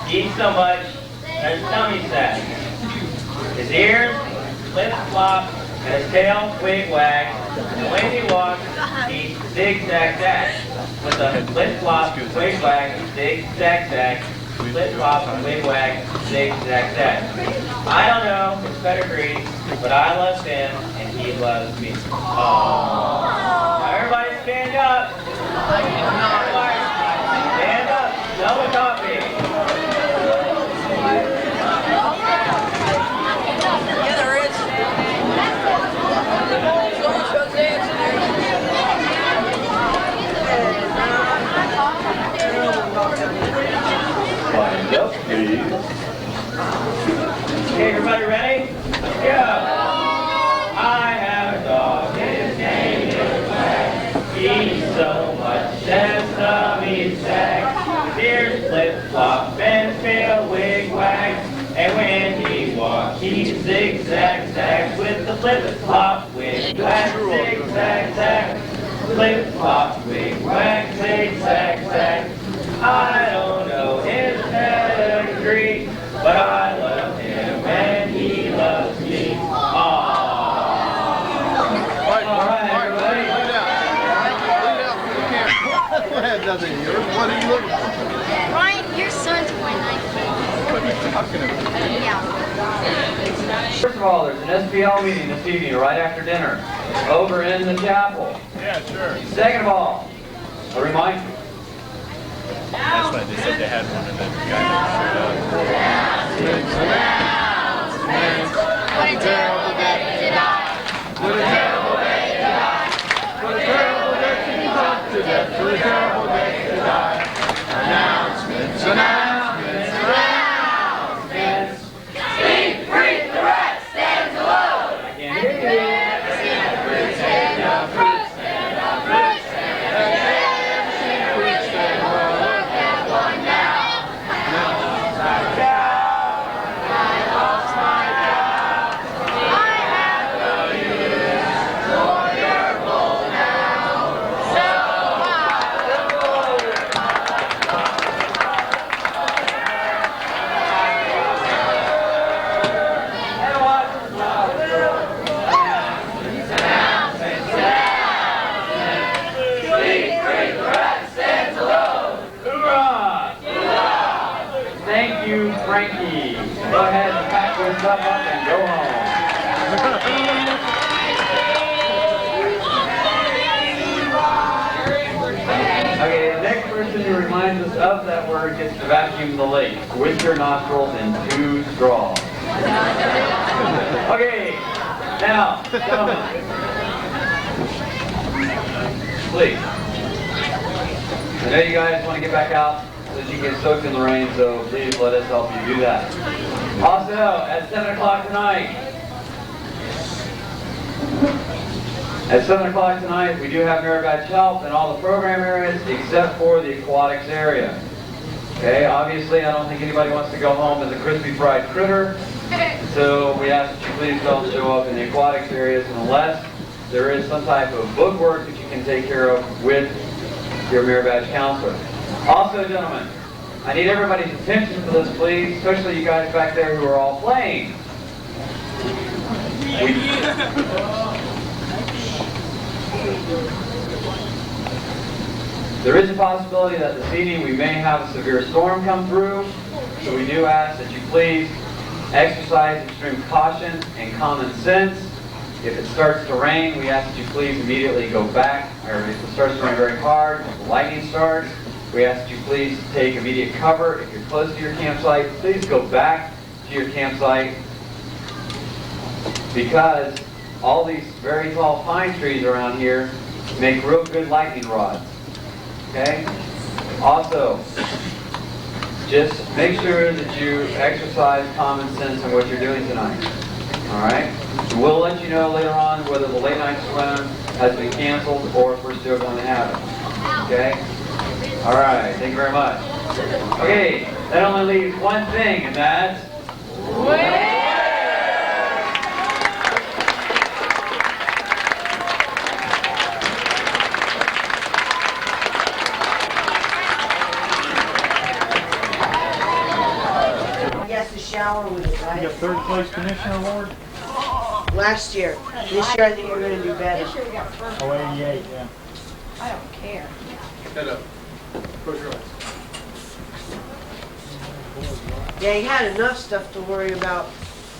He eats so much, his tummy sack. His ears flip flop, and his tail wig wag. And when he walks, he zigzag zag. With a flip flop, wig wag, zigzag zag. Flip flop, wig wag, zigzag zag. I don't know his pedigree, but I love him and he loves me. Aww. Now everybody stand up. Everybody stand up. Double coffee. Yeah, there is. So-and-so's dancing there. Wind up, please. Okay, everybody ready? Let's go. flop, wig, whack, zig, zag, zag. Flip, flop, wig, whack, zig, zag, zag. I don't know his pedigree, but I love him and he loves me. Aww. What are you looking for? Ryan, your son's my night. What are you talking about? Yeah. First of all, there's an SPL meeting this evening right after dinner over in the chapel. Yeah, sure. Second of all, a reminder. That's why they said they had one and then the guy never showed up. What a terrible day to die. What a terrible day to die. What a terrible day to be brought to death. What a terrible day to die. Announcements, announcements, announcements. Speak, breathe, the rest stands alone. I can't hear you. Stand up, fruit, stand up, fruit, stand up, fruit, stand up, fruit, stand up. Look at one now. I lost my cow. I have no use for your bull now. So Thank you, Frankie. Go ahead and pack your stuff up and go home. Okay, the next person who reminds us of that word gets to vacuum the lake with your nostrils and 2 straws. Okay, now, gentlemen, please. I know you guys want to get back out so that you get soaked in the rain, so please let us help you do that. Also, at 7 o'clock tonight, we do have Merit Badge help in all the program areas except for the aquatics area. Okay, obviously I don't think anybody wants to go home as a crispy fried critter, so we ask that you please don't show up in the aquatics areas unless there is some type of bookwork that you can take care of with your Merit Badge counselor. Also, gentlemen, I need everybody's attention for this, please, especially you guys back there who are all playing. There is a possibility that this evening we may have a severe storm come through, so we do ask that you please exercise extreme caution and common sense. If it starts to rain, we ask that you please immediately go back, or if it starts to rain very hard, if the lightning starts, we ask that you please take immediate cover. If you're close to your campsite, please go back to your campsite, because all these very tall pine trees around here make real good lightning rods. Okay? Also, just make sure that you exercise common sense in what you're doing tonight. Alright? We'll let you know later on whether the late night swim has been canceled or if we're still going to have it. Okay? Alright, thank you very much. Okay, that only leaves one thing, and that's... Shower with it, right? You got 3rd place commissioner award? Last year. This year I think we're going to do better. Oh, 88, yeah. I don't care. Head up. Close your eyes. Yeah, you had enough stuff to worry about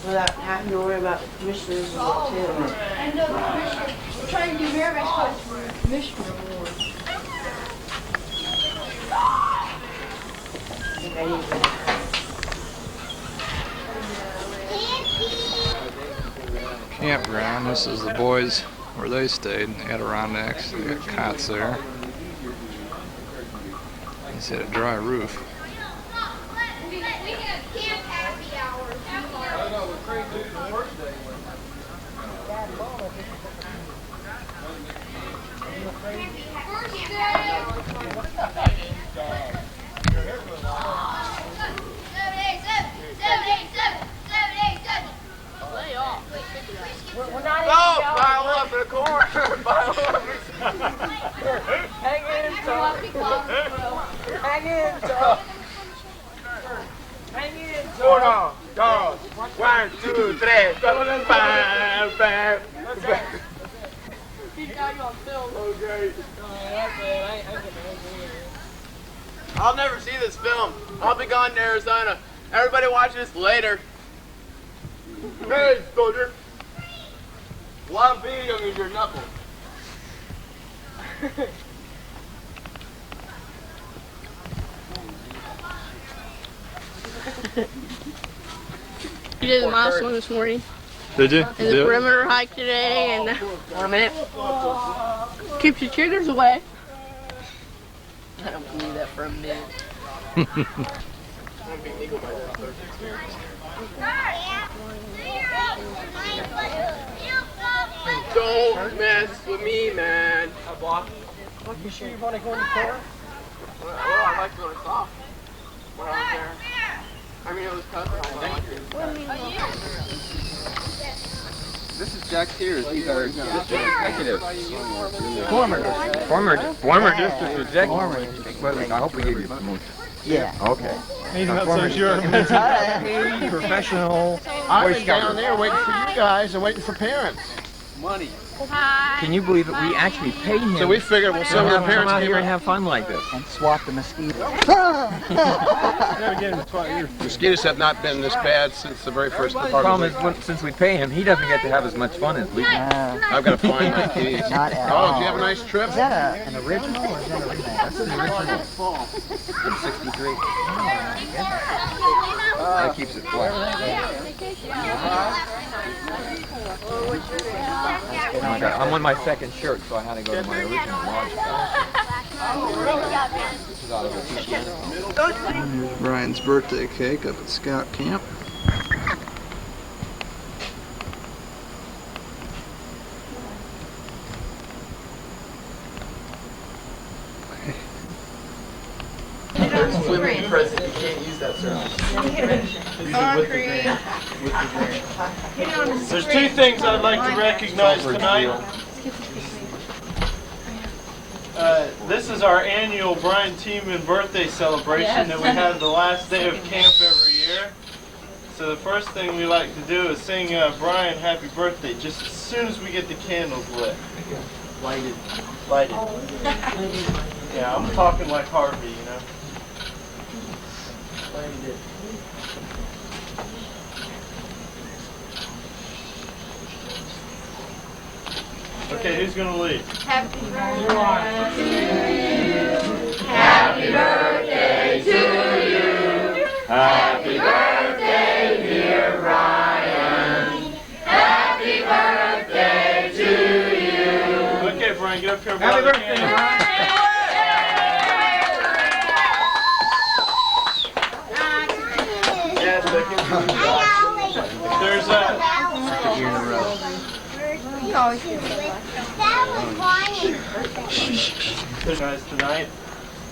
without having to worry about the commissioners and all too. And the commissioner, we're trying to do Merit Badge for a commissioner award. I think I need that. Campground. This is the boys where they stayed in the Adirondacks. They got cots there. He's had a dry roof. We have camp happy hours. We're not in the Hang in, Tom. Hang in, Tom. Hang in, Tom. 1, 2, 3, 4, 5, 5. He got you on film. Okay. I'll never see this film. I'll be gone to Arizona. Everybody watch this later. Hey, soldier. One video is your knuckle. You did the milestone this morning. Did you? And the perimeter hike today, and 1 minute. Keeps your chiggers away. I don't believe that for a minute. Don't mess with me, man. You sure you want to go in the car? Well, I like to go to soft. When I was there. I mean, it was tough. This is Jack Sears. He's our district executive. Former District executive. Well, I hope we gave you promotion. Yeah. Okay. He's not so sure. Paid professional. I've been down there waiting for you guys and waiting for parents. Money. Can you believe it? We actually pay him. So we figured we'll send our parents out here and have fun like this. And swat the mosquitoes. Mosquitoes have not been this bad since the very first The problem is, since we pay him, he doesn't get to have as much fun as we do. I've got to find my keys. Not at Oh, all. did you have a nice trip? Is that an original or is that a remake? That's the original. From '63. That keeps it flat. I'm on my second shirt, so I had to go to my original large size. Here's Brian's birthday cake up at Scout Camp. Swimming president, you can't use that service. There's two things I'd like to recognize tonight. This is our annual Brian Tiemann birthday celebration that we have the last day of camp every year. So the first thing we like to do is sing Brian happy birthday just as soon as we get the candles lit. Lighted. Yeah, I'm talking like Harvey, you know. Lighted. Okay, who's going to lead? Happy birthday to you. Happy birthday to you. Happy birthday, dear Brian. Happy birthday to you. Okay, Brian, get up here. Happy birthday, Brian. There's guys tonight.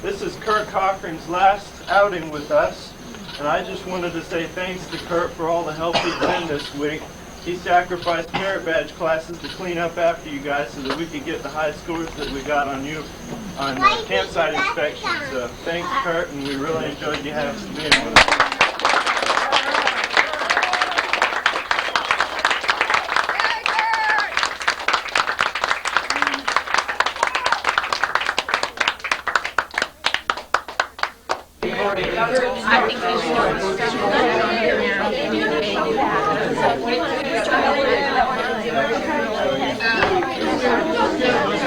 This is Kurt Cochran's last outing with us, and I just wanted to say thanks to Kurt for all the help he's been this week. He sacrificed merit badge classes to clean up after you guys so that we could get the high scores that we got on you on campsite inspection. So thanks, Kurt, and we really enjoyed you being with us. I think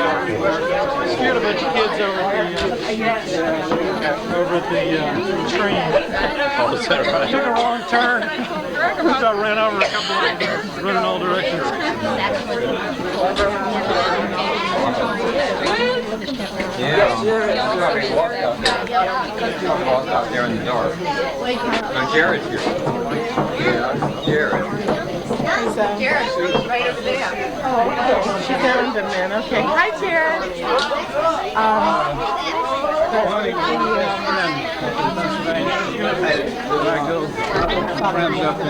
Scared a bunch of kids over at the train. Oh, is that right? Took a wrong turn. So I ran over a couple of them, running all directions. Yeah. Walk out there in the dark. No, Jared's here. Yeah, Jared. Jared's right over there. Oh, okay. She's down the man. Okay. Hi, Jared. Friends up in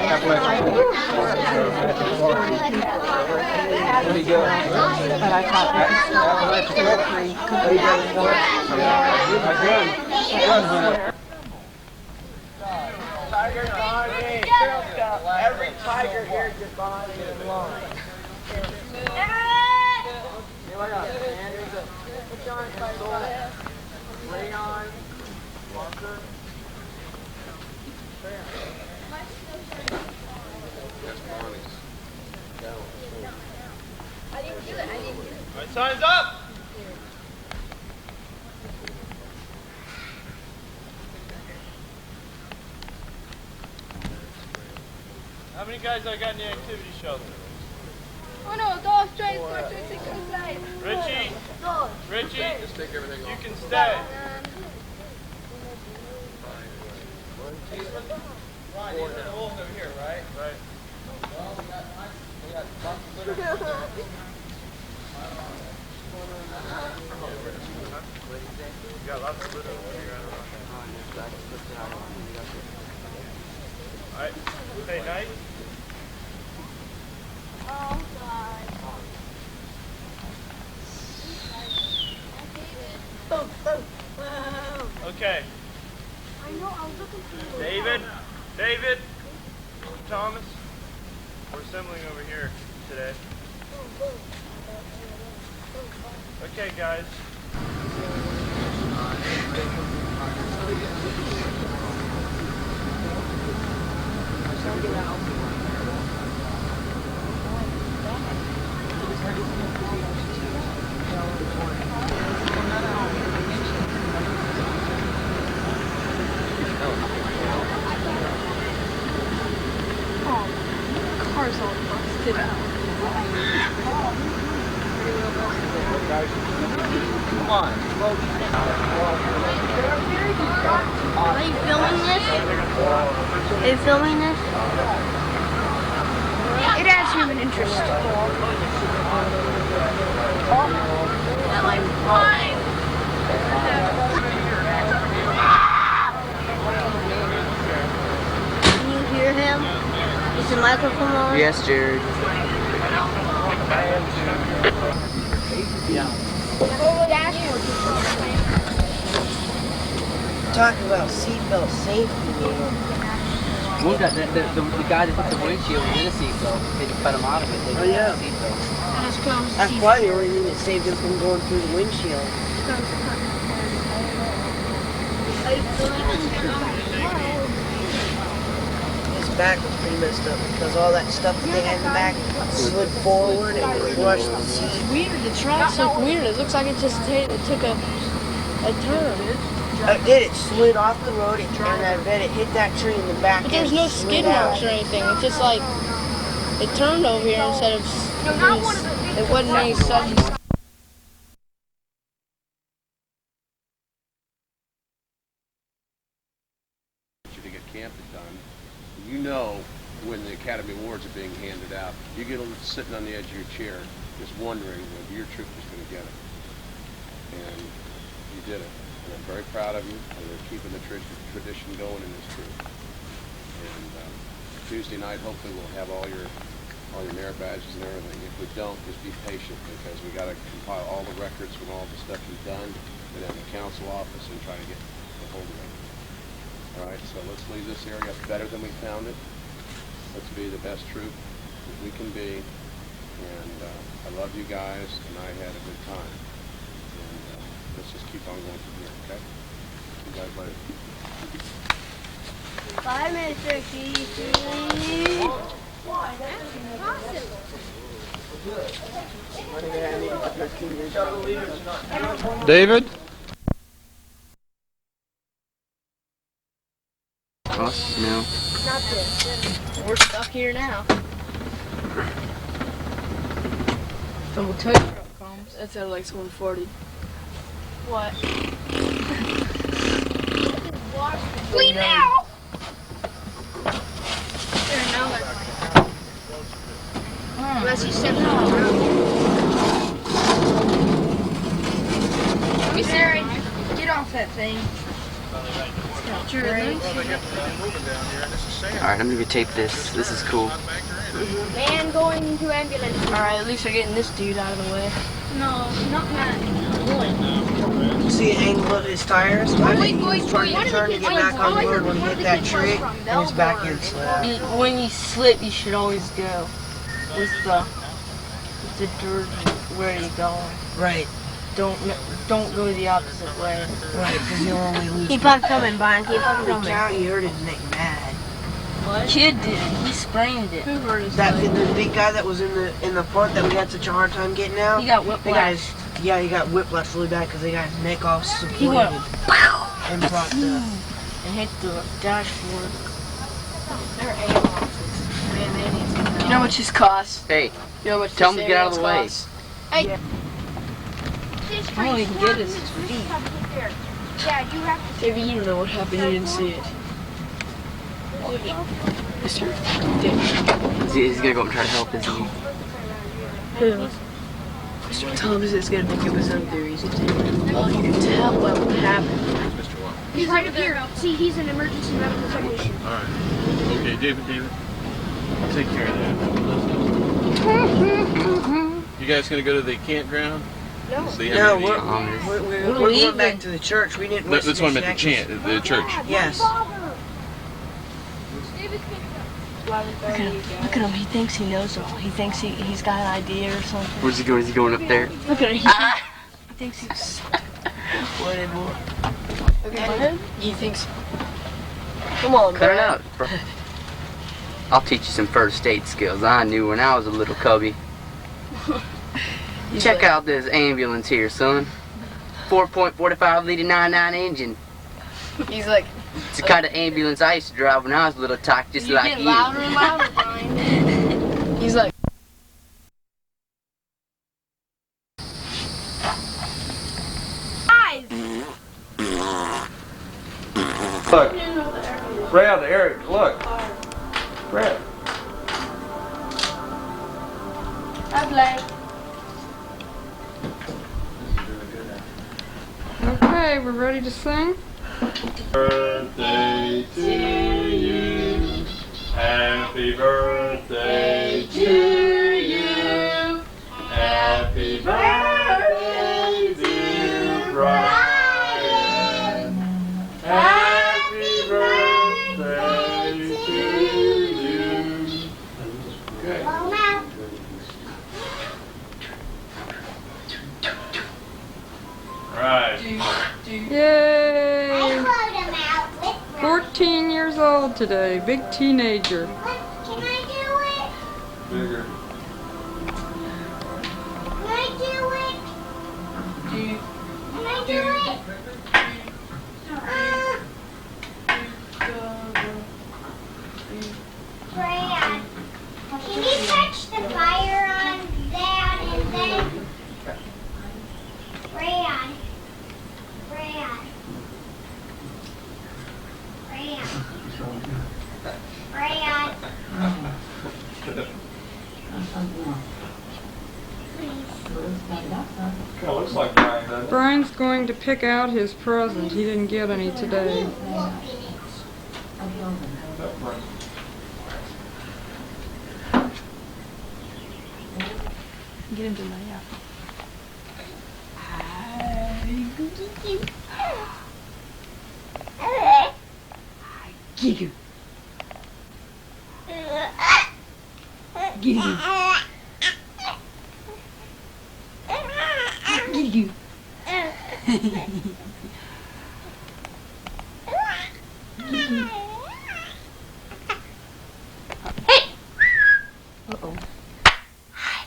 Appalachia. Pretty good. But I thought Tiger behind me. Girl Scout. Every tiger here is behind me in line. What up, man? Rayon. Walker. I didn't do it. All right, time's up. How many guys I got in the activity shelter? Oh no, dos, tres, cuatro, cinco, seis. Richie, Dos. Richie, just take everything off. You can stay. Ron, you're the wolf over here, right? Right. Well, we got lots of litter. You got lots of litter over here. All right. Say night. Oh God. Boom, boom, boom. Okay. I know. I was looking for David, Thomas, we're assembling over here today. Okay, guys. Car's all busted out. Come on. Are you filming this? Are you filming this? It adds human interest. That like flying. Can you hear him? Is the microphone on? Yes, Jared. talking about seatbelt safety. We got the guy that put the windshield was in a seatbelt. They just cut him out of it. They didn't have a seatbelt. That's probably the only thing that saved him from going through the windshield. His back was pretty messed up because all that stuff that they had in the back slid forward and crushed the seat. It's weird. The tracks look weird. It looks like it just took a turn. It did. It slid off the road and I bet it hit that tree in the back. But there's no skid marks or anything. It's just like it turned over here instead of. It wasn't any sudden. To get camping done, you know when the Academy Awards are being handed out, you get sitting on the edge of your chair just wondering whether your troop is going to get it. And you did it. And I'm very proud of you, and you're keeping the tradition going in this troop. And Tuesday night, hopefully we'll have all your merit badges and everything. If we don't, just be patient, because we got to compile all the records from all the stuff you've done, and then the council office and try to get the whole record. All right, so let's leave this area better than we found it. Let's be the best troop that we can be. And I love you guys, and I had a good time. And let's just keep on going from here, okay? See you guys later. Bye, Mr. Keith. David? Us? No. Not this. We're stuck here now. So we'll tell you where it comes. That's at like 140. What? Leave now! There, now they're playing. Unless you step on the road. Hey, Sarah, get off that thing. Alright, I'm gonna tape this. This is cool. Man going into ambulance. Alright, at least we're getting this dude out of the way. No, not mine. See the angle of his tires? I think he was trying to turn to get back on the road when he hit that tree, and his back end slipped. When you slip, you should always go with the dirt where you're going. Right. Don't go the opposite way. Right, because you'll only lose. Keep on coming, Brian. Keep on coming. You hurt his neck bad. What? Kid did. He sprained it. Who hurt his That leg? the big guy that was in the front that we had such a hard time getting out. He got whiplash. He got whiplash really bad because they got his neck all supported. He went and propped up. And hit the dashboard. They're ambulances. Man, they need to know. You know how much this costs? Hey, You know how much tell this him to get out of the way. ambulance costs? Hey. All he can get is his feet. Yeah, you have to. Maybe you don't know what happened. You didn't see it. Mister, he's gonna go up and try to help, isn't he? Who? Mr. Thomas is gonna think it was some theories. You can tell what happened. He's right up here. See, he's an emergency medical technician. All right. Okay, David. I'll take care of that. You guys gonna go to the campground? No. See No, how many- we're going back to the church. We didn't. That's what I meant, the church. Yes. Look at him. He thinks he knows all. He thinks he's got an idea or something. Where's he going? Is he going up there? Look at him. He thinks he's... Whatever. Okay. He thinks... Come on, Cut it man. out, bro. I'll teach you some first aid skills I knew when I was a little cubby. Check out this ambulance here, son. 4.45 liter 99 engine. He's like... It's the kind of ambulance I used to drive when I was a little tyke, just like getting you. louder and louder, Brian. He's like... Look. Brad, Eric, look. Brad. Okay, we're ready to sing? Birthday to you. Happy birthday to you. Happy birthday, dear Brian. Happy birthday to you. Okay. Right. Yay! 14 years old today, big teenager. Can I do it? Bigger. Can I do it? Can I do it? Brad, can you touch the fire on that and then... Brad. Brad. Kind of looks like Brian, doesn't it? Brian's going to pick out his present. He didn't get any today. Get him to lay out. Get you. Get you. Get you. Uh-oh. Hi.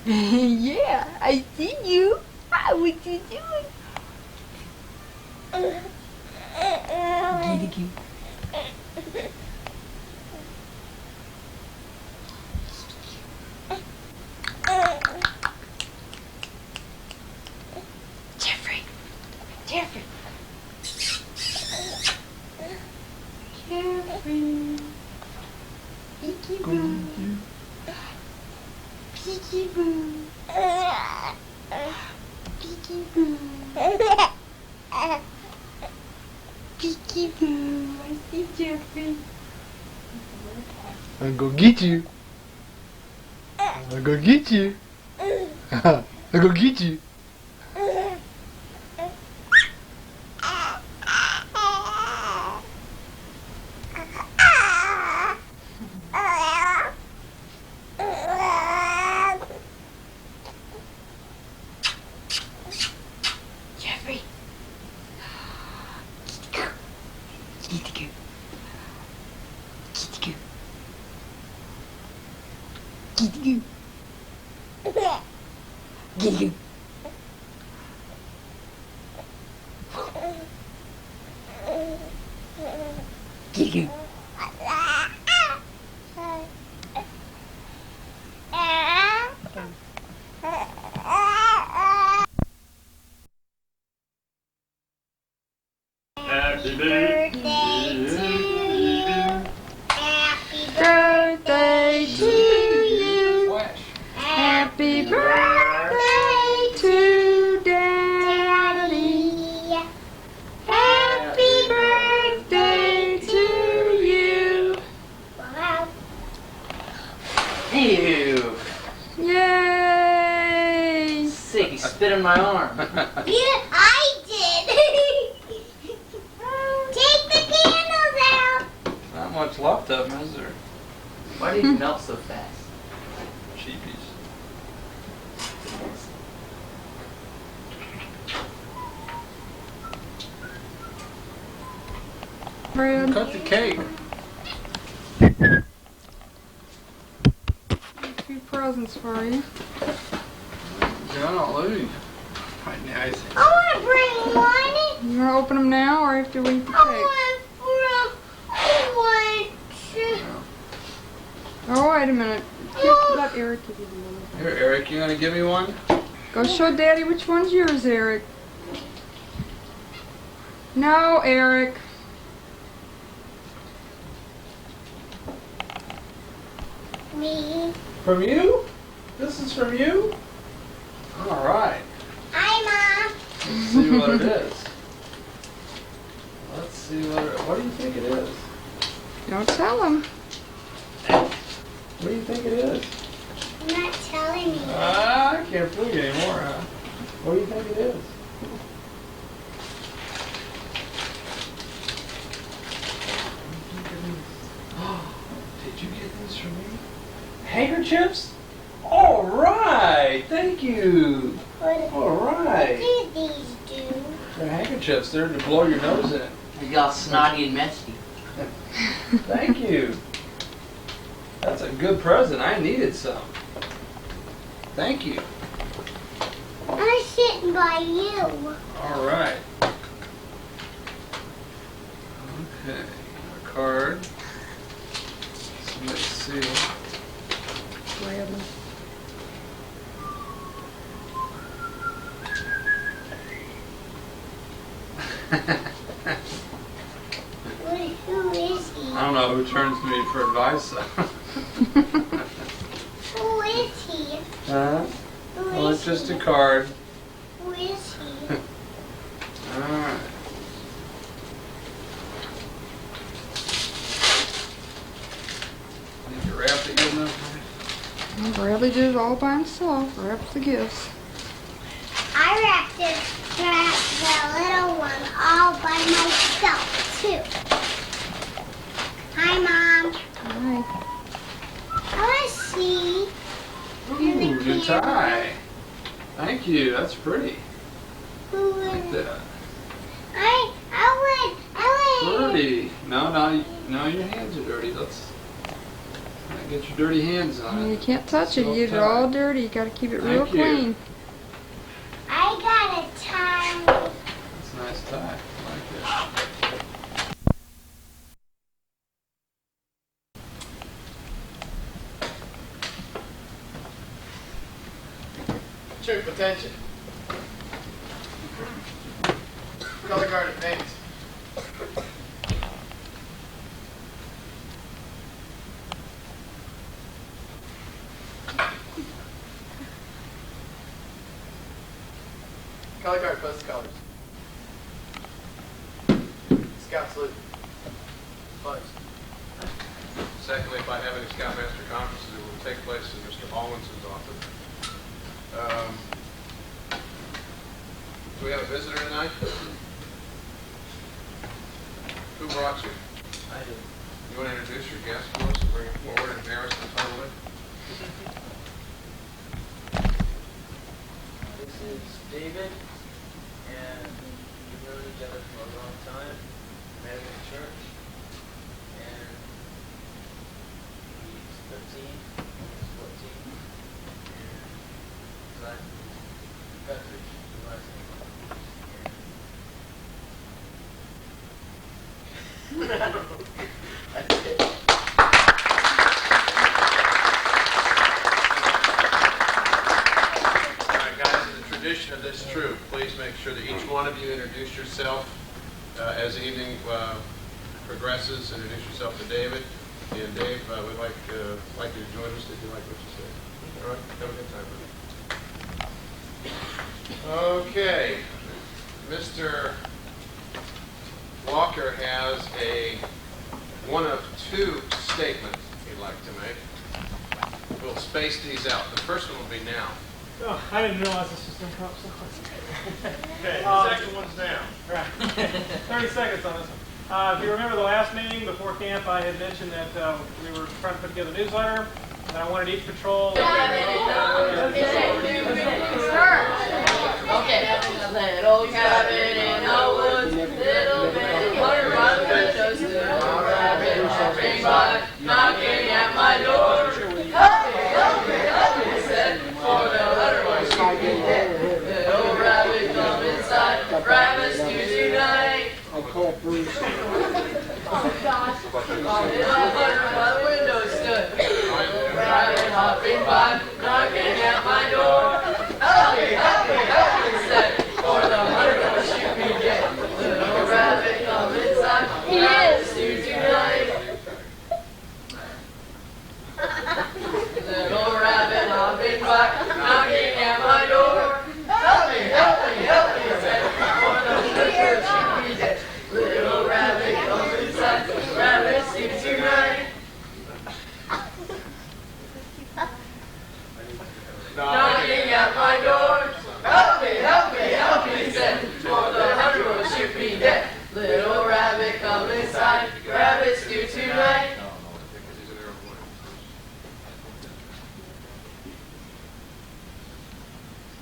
Yeah, I see you. Hi, what you doing? Kitty. Jeffrey. Jeffrey. Peekaboo. Peekaboo. I'm gonna get you. I'm gonna get you. I'm gonna get you. Jeffrey. Happy birthday to you. Birthday to you. Happy birthday to Daddy. Happy birthday to you. Ew. Yay! Sick, he spit in my arm. Yeah, I did. Take the candles out. Not much left of them, is there? Why did he melt so fast? Cheapies. Bread. Cut the cake. A few presents for you. Don't lose. Quite nice. I want to bring one. You want to open them now or after we eat the cake? I want Oh, wait a minute. Let Eric give you the one. Here, Eric, you gonna give me one? Go show Daddy which one's yours, Eric. No, Eric. me. From you? This is from you? All right. Hi, Mom. Let's see what it is. Let's see what do you think it is? Don't tell him. What do you think it is? You're not telling me. I can't fool you anymore, huh? What do you think it is? Did you get this from me? Handkerchiefs? All right. Thank you. All right. What do these do? They're handkerchiefs. They're to blow your nose in. You all snotty and messy. Thank you. That's a good present. I needed some. Thank you. I'm sitting by you. All right. Okay. A card. Somebody seal. Gladly. Who is he? I don't know who turns to me for advice. Who is he? Huh? Who Well, is it's just he? a card. Who is he? All right. Need to wrap it good enough? Bradley did it all by himself. Wrapped the gifts. I wrapped the little one all by myself, too. Hi, Mom. Hi. I want to see. Ooh, good tie. Thank you. That's pretty. Who Like is that. I want. Dirty. No, your hands are dirty. Let's get your dirty hands on You it. can't touch it. You get it all dirty. You got to keep it real Thank you. clean. I got a tie. That's a nice tie. I like that. Troop, attention. Color guarded names. Color guard, post colors. Scout salute. Post. secondly, by having Scoutmaster conferences that will take place in Mr. Alwinson's office. Do we have a visitor tonight? Who brought you? I do. You want to introduce your guest for us and bring him forward and embarrass him totally? This is David, and we've known each other for a long time. Met him in church, and he's 13, he's 14, and I'm Guthridge, the last name. That's it. Tradition of this troop, please make sure that each one of you introduce yourself as the evening progresses. Introduce yourself to David. And Dave, we'd like you to join us if you like what you say. All right, have a good time, buddy. Okay, Mr. Walker has one of two statements he'd like to make. We'll space these out. The first one will be now. Oh, I didn't realize this was going to come up so quick. Okay, the second one's now. Right. 30 seconds on this one. If you remember the last meeting before camp, I had mentioned that we were trying to put together a newsletter, and I wanted each patrol. Okay. Little cabin in the woods, little bitty water by the windows, little rabbit hopping by, knocking at my door. Help me, he said, for the letter was creeping dead. Little rabbit come inside, rabbits do tonight. I'll call Bruce. Oh gosh. Little butter by the window stood, rabbit hopping by, knocking at my door. Help me, he said, for the hunter will shoot me dead. Little rabbit come inside, rabbits do tonight. Little rabbit hopping by, knocking at my door. Help me, said, for the hunter will shoot me dead. Little rabbit come inside, rabbits do tonight. Knocking at my door. Help me, said, for the hunter will shoot me dead. Little rabbit come inside, rabbits do tonight.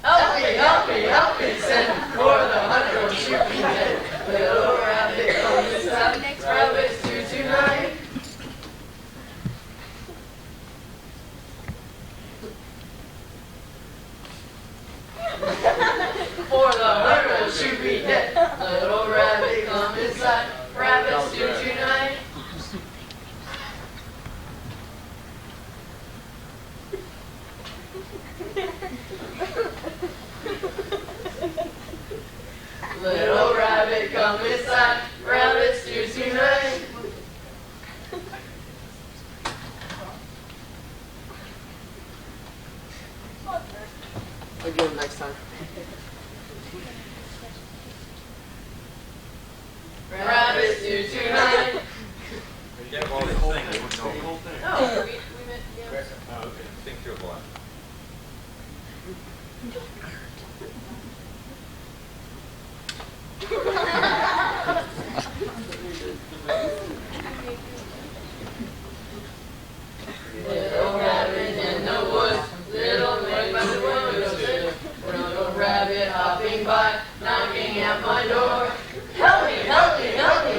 Help me, said, for the hunter will shoot me dead. Little rabbit come inside, rabbits do tonight. For the hunter will shoot me dead. Little rabbit come inside, rabbits do tonight. Little rabbit come inside, rabbits do tonight. I'll get him next time. Rabbits do tonight. Yeah, well, the whole thing. No, we meant together. Oh, okay. Think through a block. Little rabbit in the woods, little thing by the window, little rabbit hopping by, knocking at my door. Help me,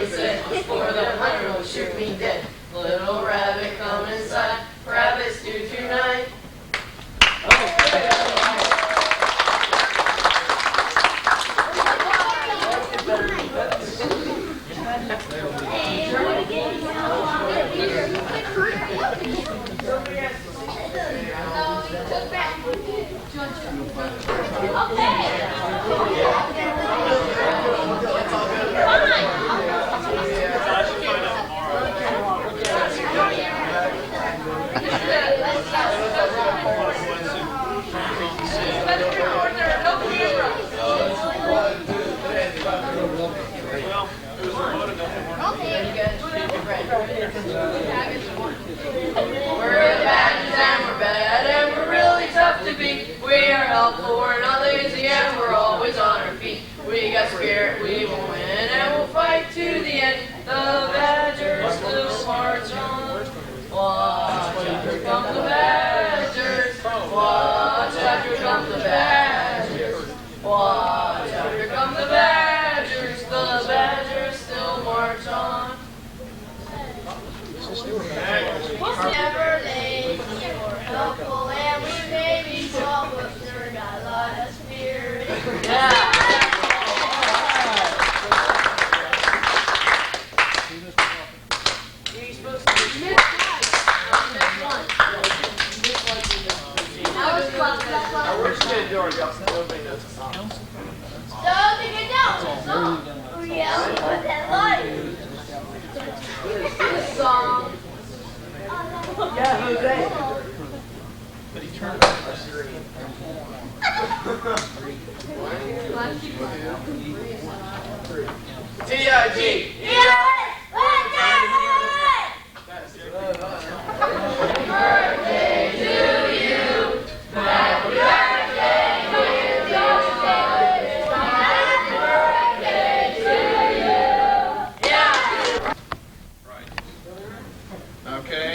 said, for the hunter will shoot me dead. Little rabbit come inside, rabbits do tonight. out for another easy and we're always on our feet. We got spirit, we will win, and we'll fight to the end. The Badgers still march on. Watch out, here come the Badgers. Watch out, here come the Badgers. Watch out, here come the Badgers. The Badgers still march on. Never late or helpful, and we may be small, but sure got a lot of spirit. We're just gonna do our jobs. Nobody knows the song. This song. Yeah, Jose. But he turned T.I.G. Birthday to you. Happy birthday, dear Jose. Happy birthday to you. Yeah. Okay,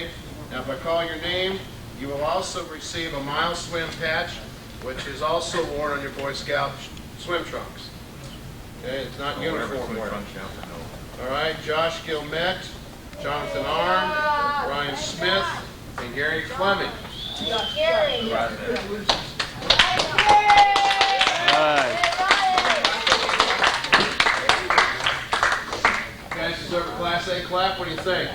now if I call your name, you will also receive a mile swim patch, which is also worn on your Boy Scout swim trunks. Okay, it's not uniform wear. All right, Josh Gilmet, Jonathan Arm, Ryan Smith, and Gary Fleming. Gary. Guys, deserve a Class A clap. What do you think?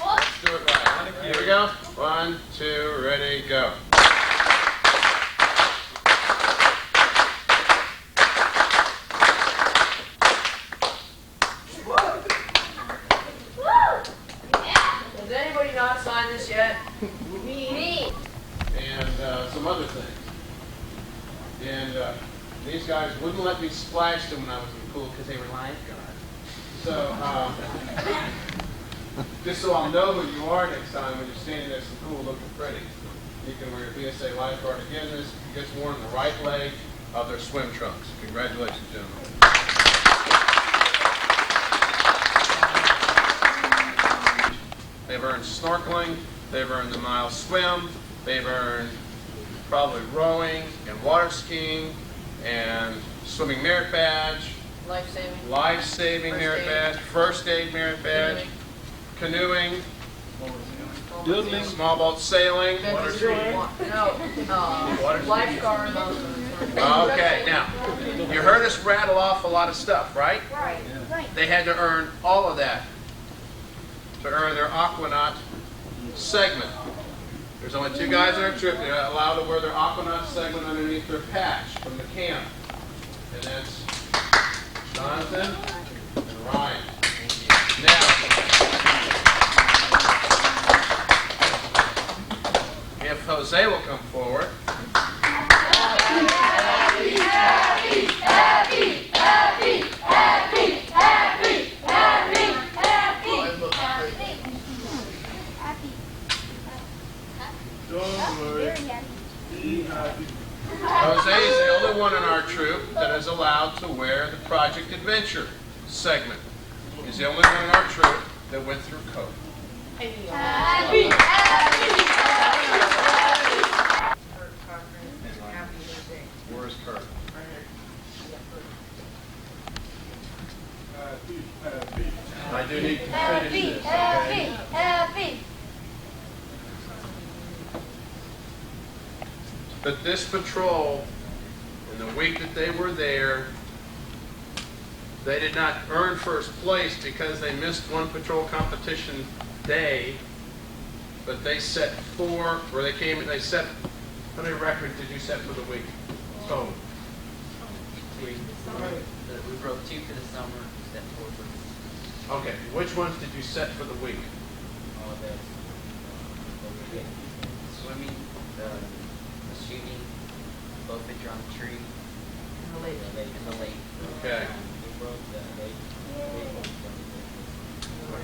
Let's do it right. Here we go. 1, 2, ready, go. Has anybody not signed this yet? Me. And some other things. And these guys wouldn't let me splash them when I was in the pool because they were lifeguards. So, just so I'll know who you are next time when you're standing next to the pool looking pretty, you can wear a BSA lifeguard. Again, this gets worn in the right leg of their swim trunks. Congratulations, gentlemen. They've earned snorkeling, they've earned the mile swim, they've earned probably rowing and water skiing and swimming merit badge, life-saving merit badge, first aid merit badge, canoeing, doodling, small boat sailing. Lifeguard. Okay, now, you heard us rattle off a lot of stuff, right? Right. They had to earn all of that to earn their Aquanaut segment. There's only 2 guys on our trip that are allowed to wear their Aquanaut segment underneath their patch from the camp. And that's Jonathan and Ryan. Now, if Jose will come forward. Happy, happy, happy, happy, happy, happy, happy, happy, happy. Jose is the only one in our troop that is allowed to wear the Project Adventure segment. He's the only one in our troop that went through code. Happy, happy, Where's Kurt? I do need to finish this. happy, happy. But this patrol, in the week that they were there, they did not earn first place because they missed one patrol competition day, but they set 4, or they came and they set, how many records did you set for the week? Total. We broke 2 for the summer, set 4 for Okay, which ones did you set for the week? all of this. Swimming, the shooting, both picture on the tree, in the lake. Okay.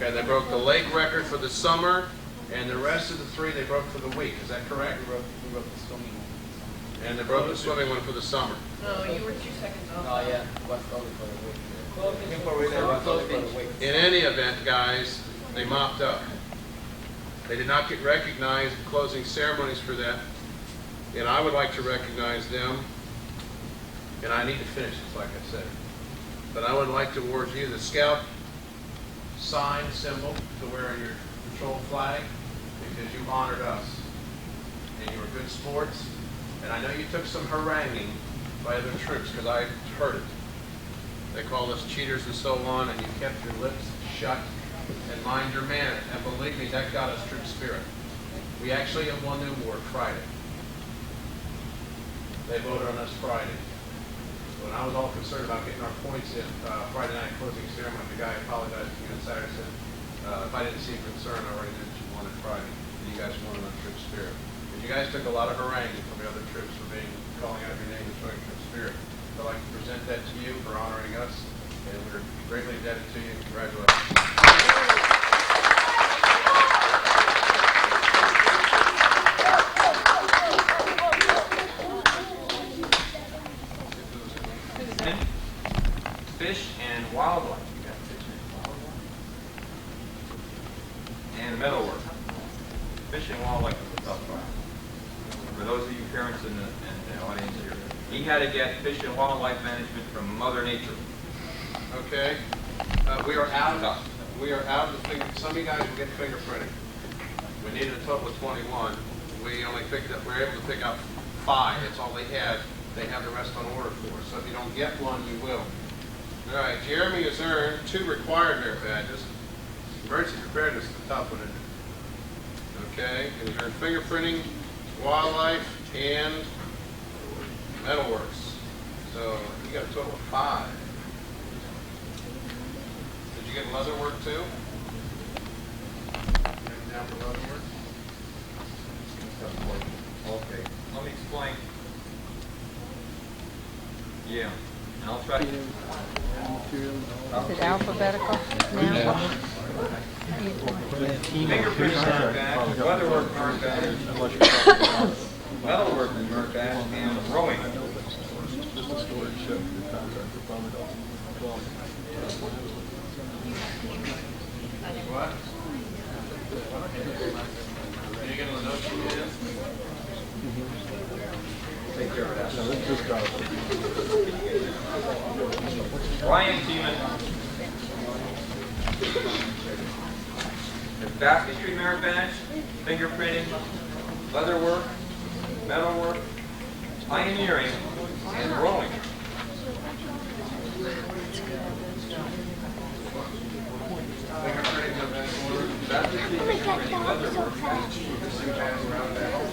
Okay, they broke the lake record for the summer, and the rest of the 3 they broke for the week. Is that correct? We broke the swimming one. And they broke the swimming one for the summer. No, you were 2 seconds off. Oh, yeah. West Philly for the week. In any event, guys, they mopped up. They did not get recognized in closing ceremonies for that, and I would like to recognize them. And I need to finish this, like I said. But I would like to award you the Scout sign symbol to wear in your patrol flag because you honored us and you were good sports. And I know you took some haranguing by other troops because I heard it. They called us cheaters and so on, and you kept your lips shut and mind your manners. And believe me, that got us troop spirit. We actually have one new award Friday. They voted on us Friday. When I was all concerned about getting our points in Friday night closing ceremony, the guy apologized to me on Saturday and said, if I didn't seem concerned, I already mentioned you wanted Friday. And you guys wanted on troop spirit. And you guys took a lot of haranguing from the other troops for calling out your name and showing troop spirit. So I'd like to present that to you for honoring us, and we're greatly indebted to you. Congratulations. Fish and wildlife. You got fish and wildlife. And metalwork. Fish and wildlife is a tough one. For those of you parents in the audience here, he had to get fish and wildlife management from Mother Nature. Okay. We are out of the finger. Some of you guys will get fingerprinting. We needed a total of 21. We only picked up. We were able to pick up 5. That's all they had. They have the rest on order for us. So if you don't get one, you will. All right, Jeremy has earned 2 required merit badges. Emergency preparedness is the tough one, isn't it? Okay, and he's earned fingerprinting, wildlife, and metalworks. So you got a total of 5. Did you get leatherwork too? Down for leatherwork? Okay, let me explain. Yeah, and I'll try to. Is it alphabetical now? Fingerprint merit badge, weatherwork merit badge, metalwork merit badge, and rowing. What? Are you going to LeNoche again? Take care of that. Ryan Teeman. The baptistry merit badge, fingerprinting, leatherwork, metalwork, pioneering, and rowing.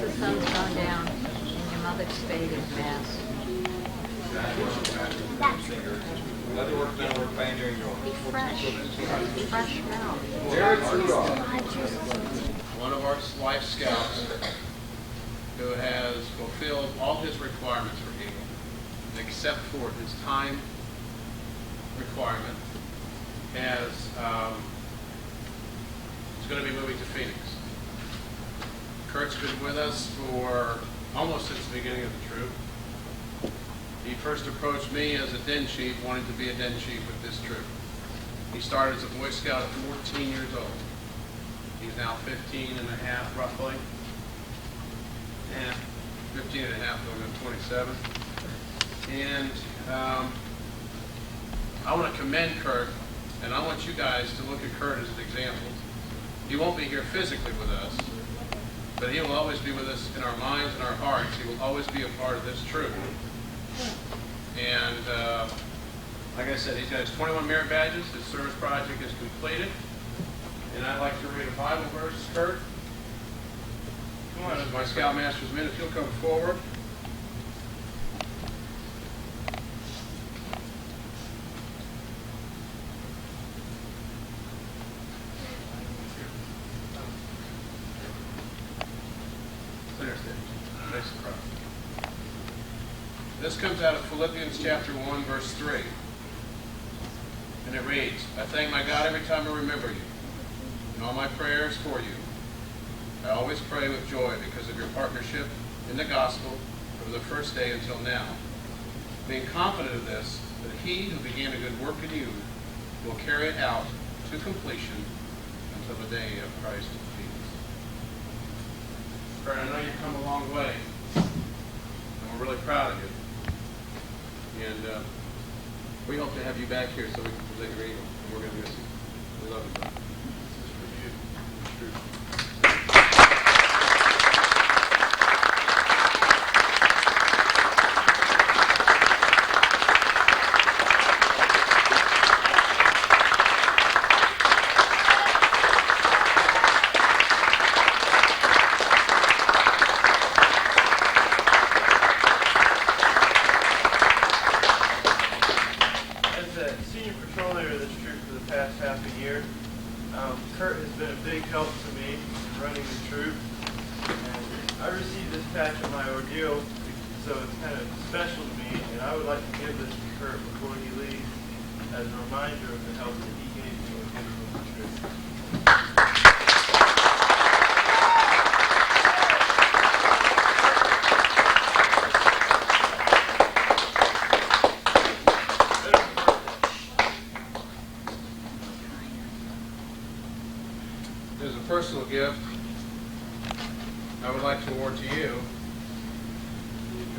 The sun's gone down and your mother's faded fast. Leatherwork, metalwork, pioneering, rowing. Be fresh. Fresh mouth. One of our life scouts who has fulfilled all his requirements for Eagle, except for his time requirement, is going to be moving to Phoenix. Kurt's been with us for almost since the beginning of the troop. He first approached me as a den chief, wanting to be a den chief with this troop. He started as a Boy Scout at 14 years old. He's now 15 and a half, roughly. And 15 and a half, going to 27. And I want to commend Kurt, and I want you guys to look at Kurt as an example. He won't be here physically with us, but he will always be with us in our minds and our hearts. He will always be a part of this troop. And like I said, he's got his 21 merit badges. His service project is completed. And I'd like to read a Bible verse, Kurt. Come on, as my Scoutmaster's men, if you'll come forward. This comes out of Philippians chapter 1, verse 3. And it reads, I thank my God every time I remember you. in all my prayers for you. I always pray with joy because of your partnership in the gospel from the first day until now, being confident of this, that he who began a good work in you will carry it out to completion until the day of Christ Jesus. Kurt, I know you've come a long way, and we're really proud of you. And we hope to have you back here so we can present your eagle, and we're going to miss you. We love you, brother. This is for you. It's true. Kurt has been a big help to me in running the troop. And I received this patch on my ordeal, so it's kind of special to me, and I would like to give this to Kurt before he leaves as a reminder of the help that he gave me when he was on the troop. As a personal gift, I would like to award to you,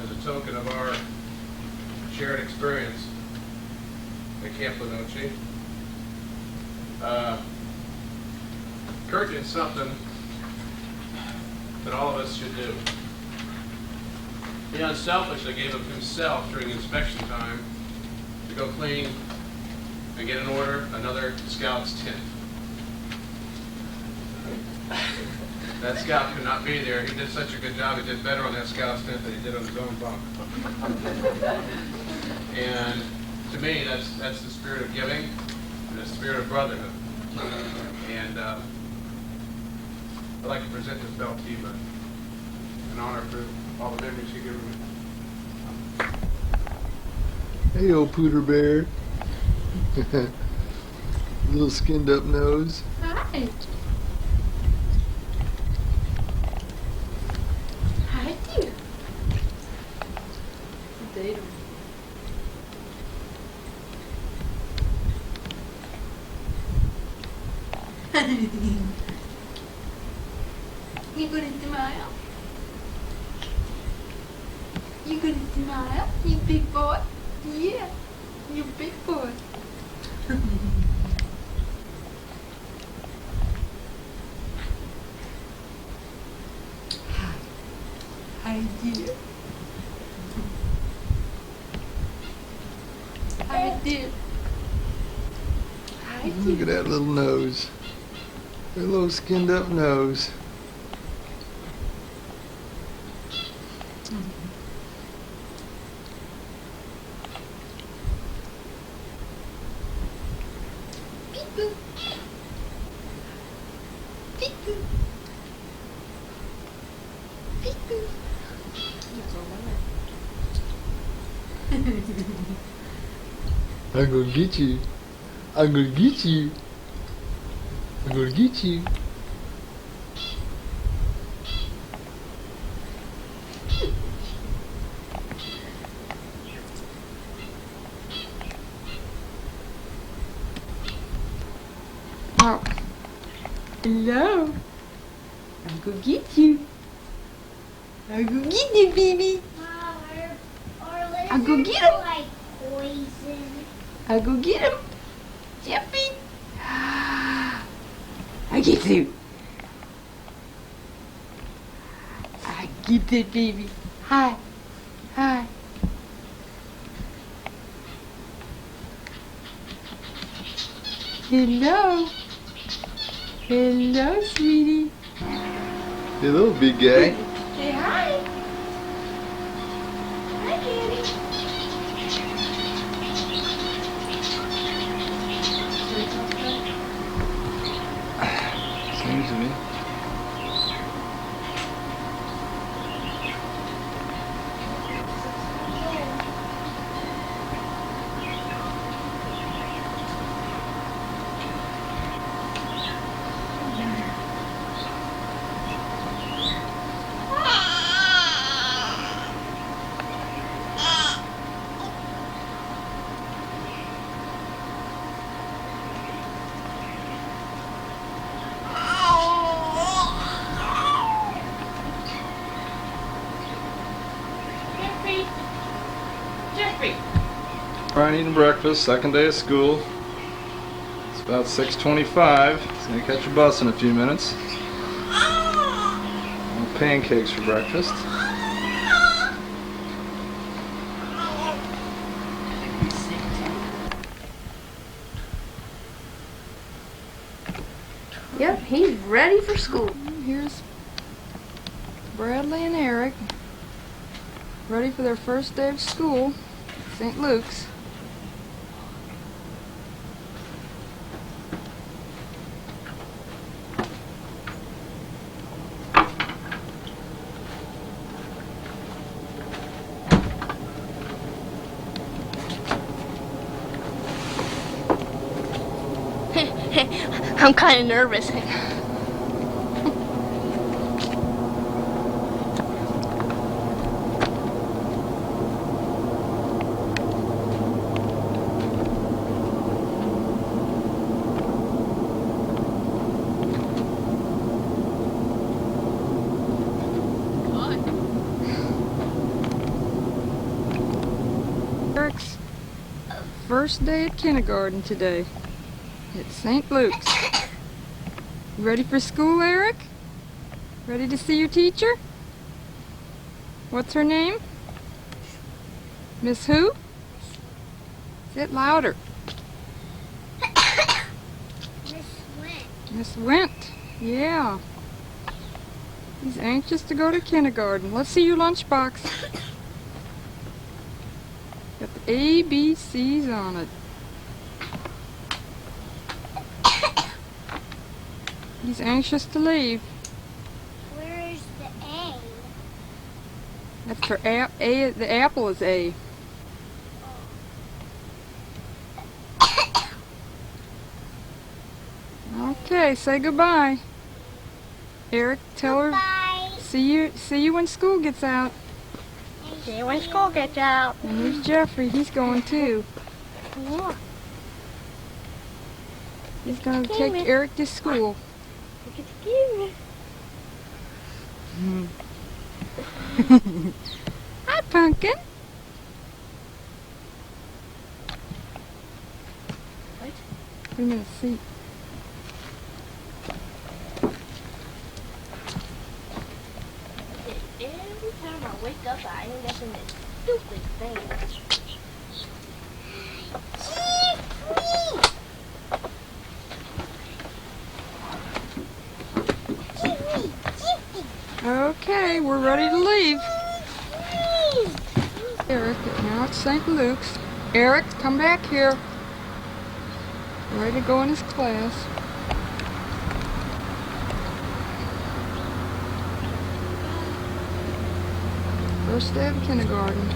as a token of our shared experience at Camp LeNoche. Kurt did something that all of us should do. He unselfishly gave of himself during inspection time to go clean and get in order another scout's tent. That scout could not be there. He did such a good job. He did better on that scout's tent than he did on his own bunk. And to me, that's the spirit of giving and the spirit of brotherhood. And I'd like to present this belt to you, but an honor for all the memories you've given me. Hey, old pooter bear. Little skinned up nose. Hi. Hi, dear. Date him. You gonna smile? You gonna smile? You big boy? Yeah, you big boy. Hi, dear. Hi, dear. Hi, dear. Look at that little nose. That little skinned up nose. Peek-boo. Peek-boo. Peek-boo. I'm gonna get you. I'm gonna get you. I'm gonna get you. Oh. Hello. I'm gonna get you. I'm gonna get you, baby. I'll go get him. Like poison. I'll go get him. Jumpy. I get you. I get that baby. Hi. Hi. Hello. Hello, sweetie. Hello, big guy. Say hi. Hi, Kitty. Seems to me. Brian eating breakfast, second day of school. It's about 6:25. He's gonna catch a bus in a few minutes. Pancakes for breakfast. Yep, he's ready for school. Here's Bradley and Eric, ready for their first day of school, St. Luke's. I'm kind of nervous. Eric's first day at kindergarten today at St. Luke's. You ready for school, Eric? Ready to see your teacher? What's her name? Miss who? Say it louder. Miss Went. Yeah. He's anxious to go to kindergarten. Let's see your lunchbox. Got the ABCs on it. He's anxious to leave. Where is the A? That's for A. The apple is A. Okay, say goodbye. Eric, tell her. See you when school gets out. See you when school gets out. And there's Jeffrey. He's going too. Yeah. He's going to take Eric to school. Look at the camera. Hi, Pumpkin. What? Put him in a seat. Every time I wake up, I end up in this stupid thing. Okay, we're ready to leave. Eric, now it's St. Luke's. Eric, come back here. Ready to go in his class. First day of kindergarten.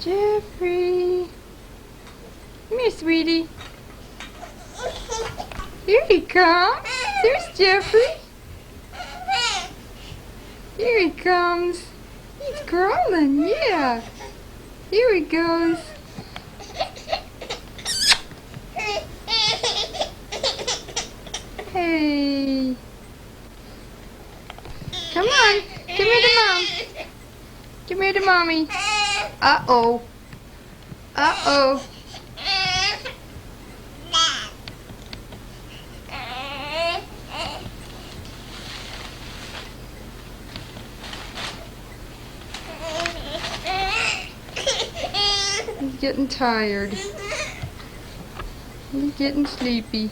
Jeffrey. Come here, sweetie. Here he comes. There's Jeffrey. Here he comes. He's crawling, yeah. Here he goes. Hey. Come on. Give me to Mom. Give me to Mommy. Uh-oh. Uh-oh. He's getting tired. He's getting sleepy.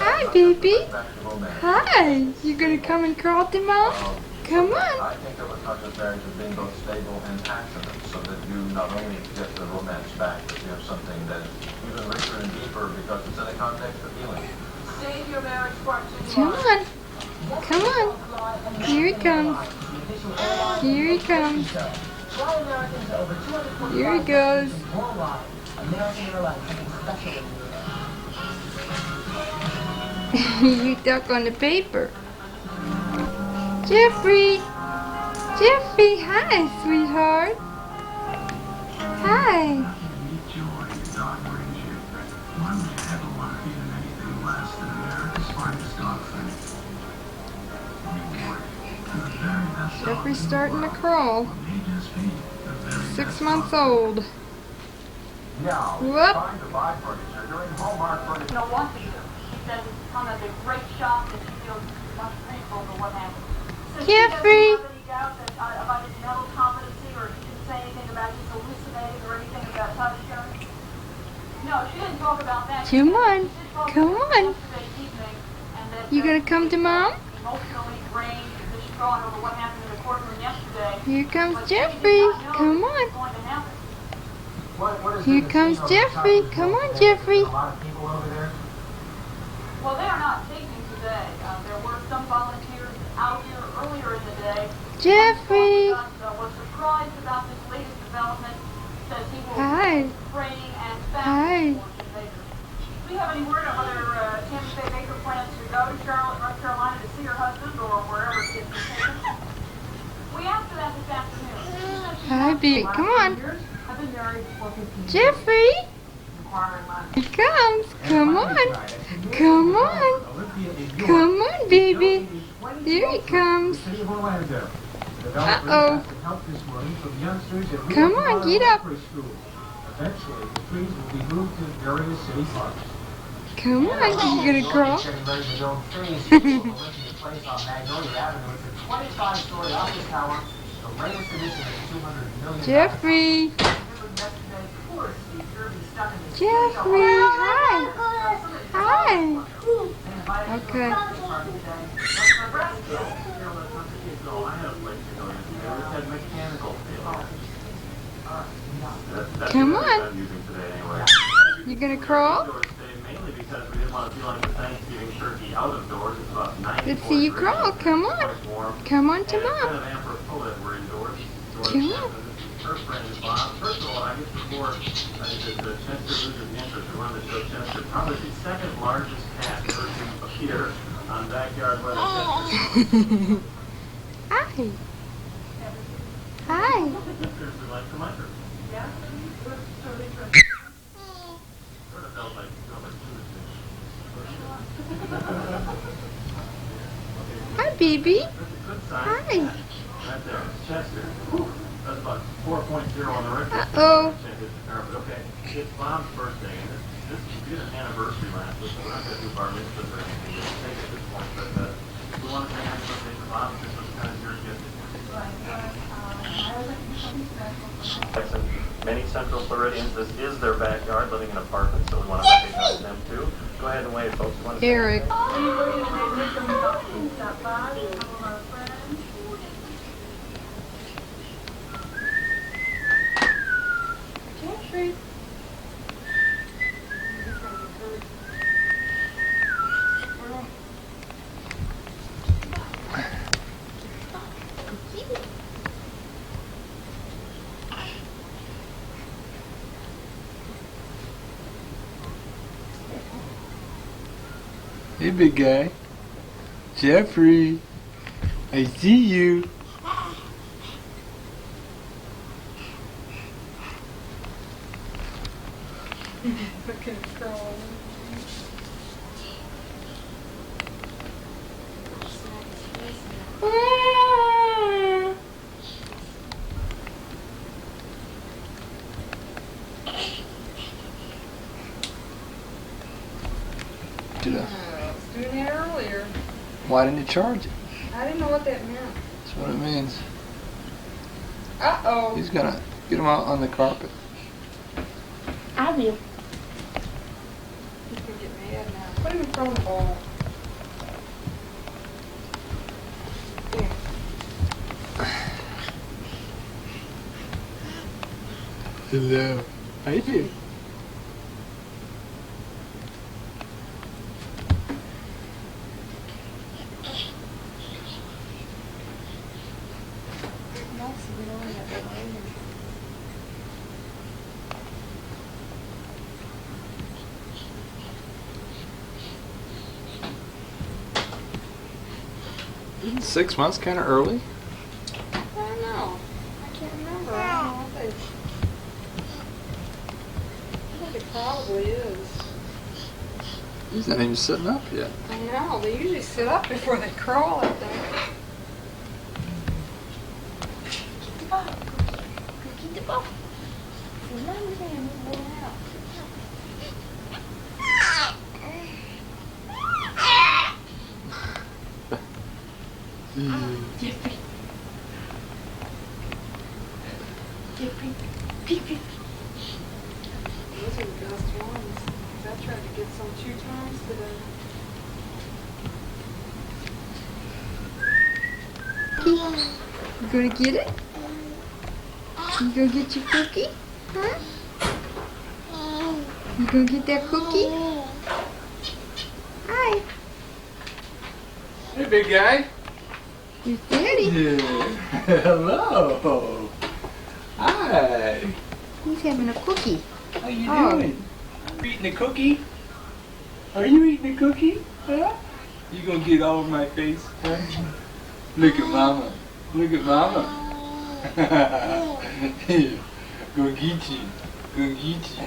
Hi, baby. Hi. You gonna come and crawl to Mom? Come on. I think of a conscious marriage as being both stable and passionate, so that you not only get the romance back, but you have something that is even richer and deeper because it's in the context of healing. Save your marriage fortune. Come on. Come on. Here he comes. Here he comes. Here he goes. You duck on the paper. Jeffrey! Jeffrey, hi, sweetheart. Hi. Jeffrey's starting to crawl. 6 months old. Whoop. No, what to do. She says it's kind of a great shock that she feels much grateful for what happened. So Jeffrey. she doesn't have any doubt that, about his mental competency, or she didn't say anything about his hallucinating or anything about touch sharing? No, she didn't talk about that. Come on. Come on. Yesterday evening, and that You gonna come to Mom? emotionally drained and distraught over what happened in the courtroom yesterday. Here comes Jeffrey. Come on. Here comes Jeffrey. Come on, Jeffrey. Well, they are not taking today. There were some volunteers out here earlier in the day. Jeffrey. Was surprised about this latest development. Says he will Hi. be praying and Hi. fasting for Baker. Do you have any word on whether Tammy Faye Baker plans to go to Charlotte, North Carolina to see her husband, or wherever she is taken? We asked her that this afternoon. Hi, baby. Come on. I've been married for 15 years. Jeffrey. He comes. Come on. Come on. Come on, baby. Here he comes. Uh-oh. Come on, get up. Eventually, the trees will be moved to various city parks. Come on, you gonna crawl? Getting ready to build trees for Olympia Place on Magnolia Avenue. It's a 25-story office tower, the latest addition of $200 million. Jeffrey. Jeffrey, hi. Hi. Okay. Come on. You gonna crawl? Let's see you crawl. Come on. Come on to Mom. Come on. First of all, I guess before the Chester loses interest, we wanted to show Chester probably the second largest cat ever to appear on Backyard Weather. Hi. Hi. Hi, baby. Hi. Right there, Chester. That's about 4.0 on the record. Uh-oh. Okay, it's Mom's birthday, and this we did an anniversary last week, so we're not going to do bar mitzvahs or anything to take at this point, but we want to say happy birthday to Mom. This was kind of your gift. Many Central Floridians, this is their backyard, living in apartments, so we want to recognize them too. Go ahead and wave, folks. Eric. Jeffrey. Hey, big guy. Jeffrey, I see you. Fucking crawl. Doing that earlier. Why didn't you charge it? I didn't know what that meant. That's what it means. Uh-oh. He's gonna get him out on the carpet. I will. He's gonna get mad now. Put him in front of the ball. Hello. How you doing? Isn't 6 months kind of early? Probably is. He's not even sitting up yet. I know, they usually sit up before they crawl, I think. Keep the ball. Keep the ball. Jeffrey. Jeffrey. Peep. Those are the best ones. I tried to get some 2 times today. You gonna get it? You gonna get your cookie? Huh? You gonna get that cookie? Hi. Hey, big guy. Your daddy. Yeah. Hello. Hi. He's having a cookie. How you doing? You eating a cookie? Are you eating a cookie? Huh? You gonna get all over my face? Huh? Look at mama. Look at mama. Here. Go get you. Go get you.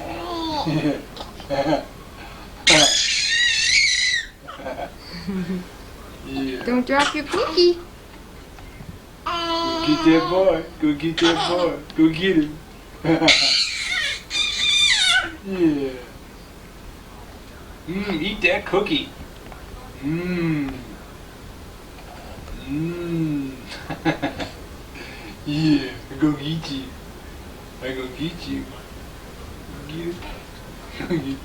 Yeah. Don't drop your cookie. Go get that boy. Go get that boy. Go get him. Yeah. Eat that cookie. Yeah, I go get you. I go get you. Get it.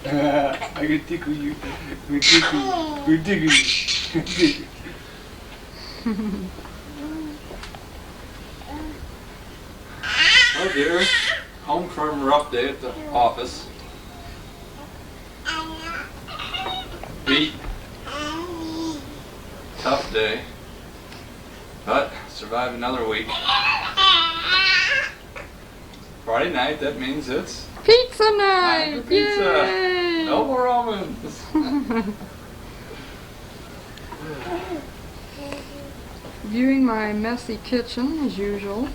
I can tickle you. Go tickle you. Go tickle you. Go tickle you. Oh dear. Home from a rough day at the office. Beat. Tough day. But survive another week. Friday night, that means it's Pizza time night! for pizza. Yay! No more ovens. Viewing my messy kitchen as usual.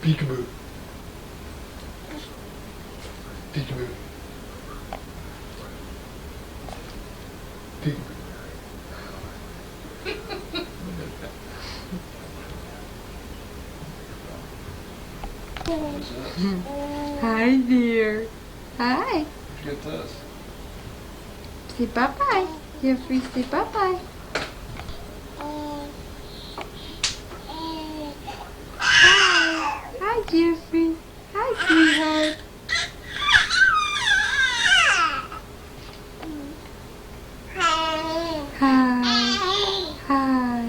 Peekaboo. Peekaboo. Peekaboo. Hi there. Hi. Get this. Say bye-bye. Jeffrey, say bye-bye. Hi, Jeffrey. Hi, sweetheart. Hi. Hi.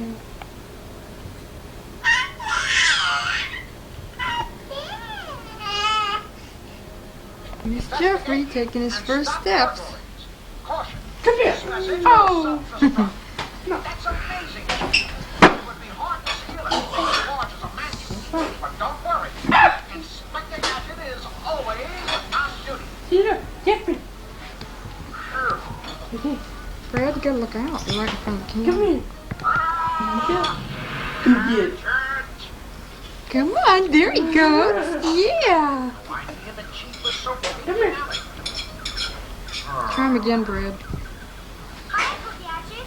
Here's Jeffrey taking his first steps. Come here. Oh. That's amazing. It would be hard to steal it as large as a mansion. But don't worry. Inspector Gadget is always on duty. Here, Jeffrey. Brad, you gotta look out. You're right in front of the camera. Come here. Come on, there he goes. Yeah. Come here. Try him again, Brad. Hi, Uncle Gadget.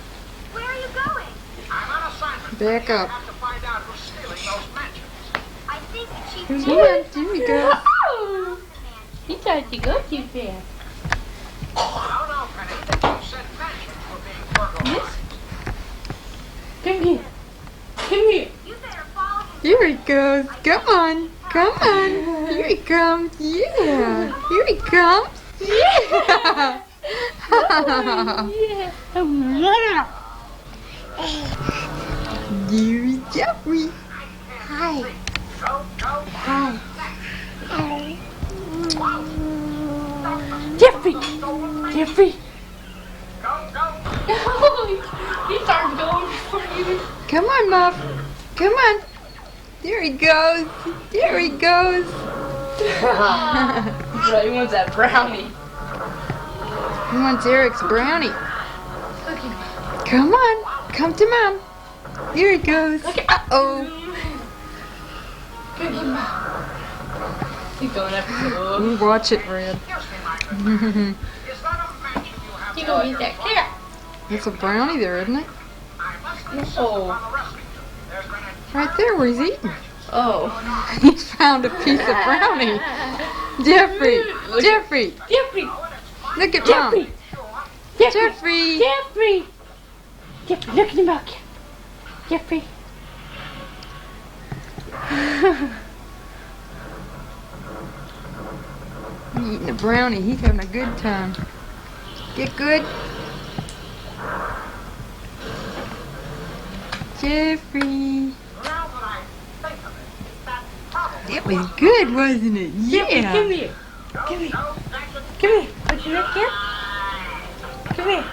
Where are you going? I'm on assignment. Back up. I have to find out who's stealing those mansions. I think the chief. Come on, there he goes. He tried to go too fast. Oh, no, Penny. You said mansions were being burglarized. Come here. Come here. You better follow him. Here he goes. Come on. Come on. Here he comes. Yeah. Here he comes. Yeah. Here's Jeffrey. Hi. Hi. Jeffrey. Jeffrey. He started going for you. Come on, Muff. Come on. There he goes. There he goes. He wants that brownie. He wants Eric's brownie. Come on. Come to Mom. Here he goes. Uh-oh. He's going up to You watch it, Red. You gonna eat that cat? It's a brownie there, isn't it? Oh. Right there where he's eating. Oh. He found a piece of brownie. Jeffrey! Jeffrey! Jeffrey! Look at Mom. Jeffrey! Jeffrey! Jeffrey, look at him back. Jeffrey. He's eating a brownie. He's having a good time. Get good. Jeffrey. That was good, wasn't it? Jeffrey, Yeah. come here. Come here. Come here. Would you look here? Come here.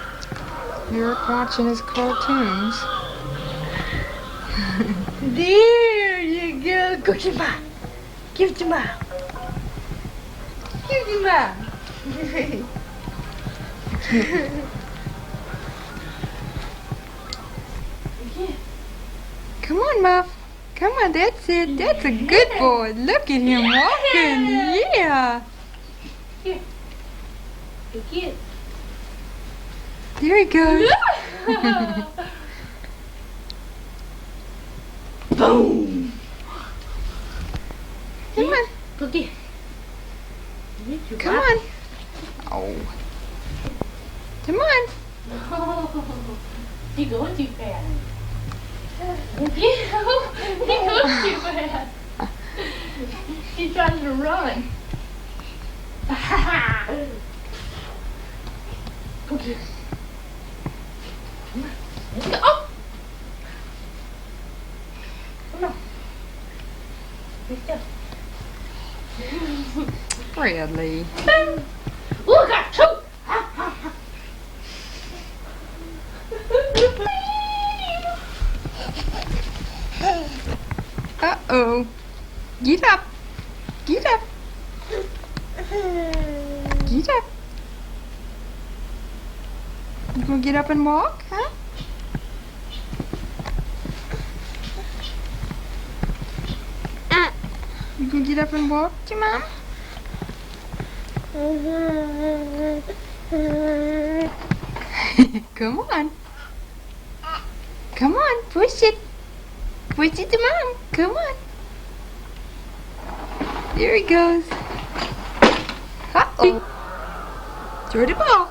You're watching his cartoons. There you go. Go to Mom. Give it to Mom. Give it to Mom. Come on, Muff. Come on, that's it. That's a good boy. Look at him walking. Yeah. Here. Go get it. There he goes. Boom. Come on. Go get it. Come on. Oh. Come on. Oh, you're going too fast. You're going too fast. She's trying to run. Go get it. Let's go. Oh! Come on. Let's go. Bradley. Look at two. Uh-oh. Get up. Get up. Get up. You gonna get up and walk, huh? You gonna get up and walk to Mom? Come on. Come on, push it. Push it to Mom. Come on. There he goes. Uh-oh. Throw the ball.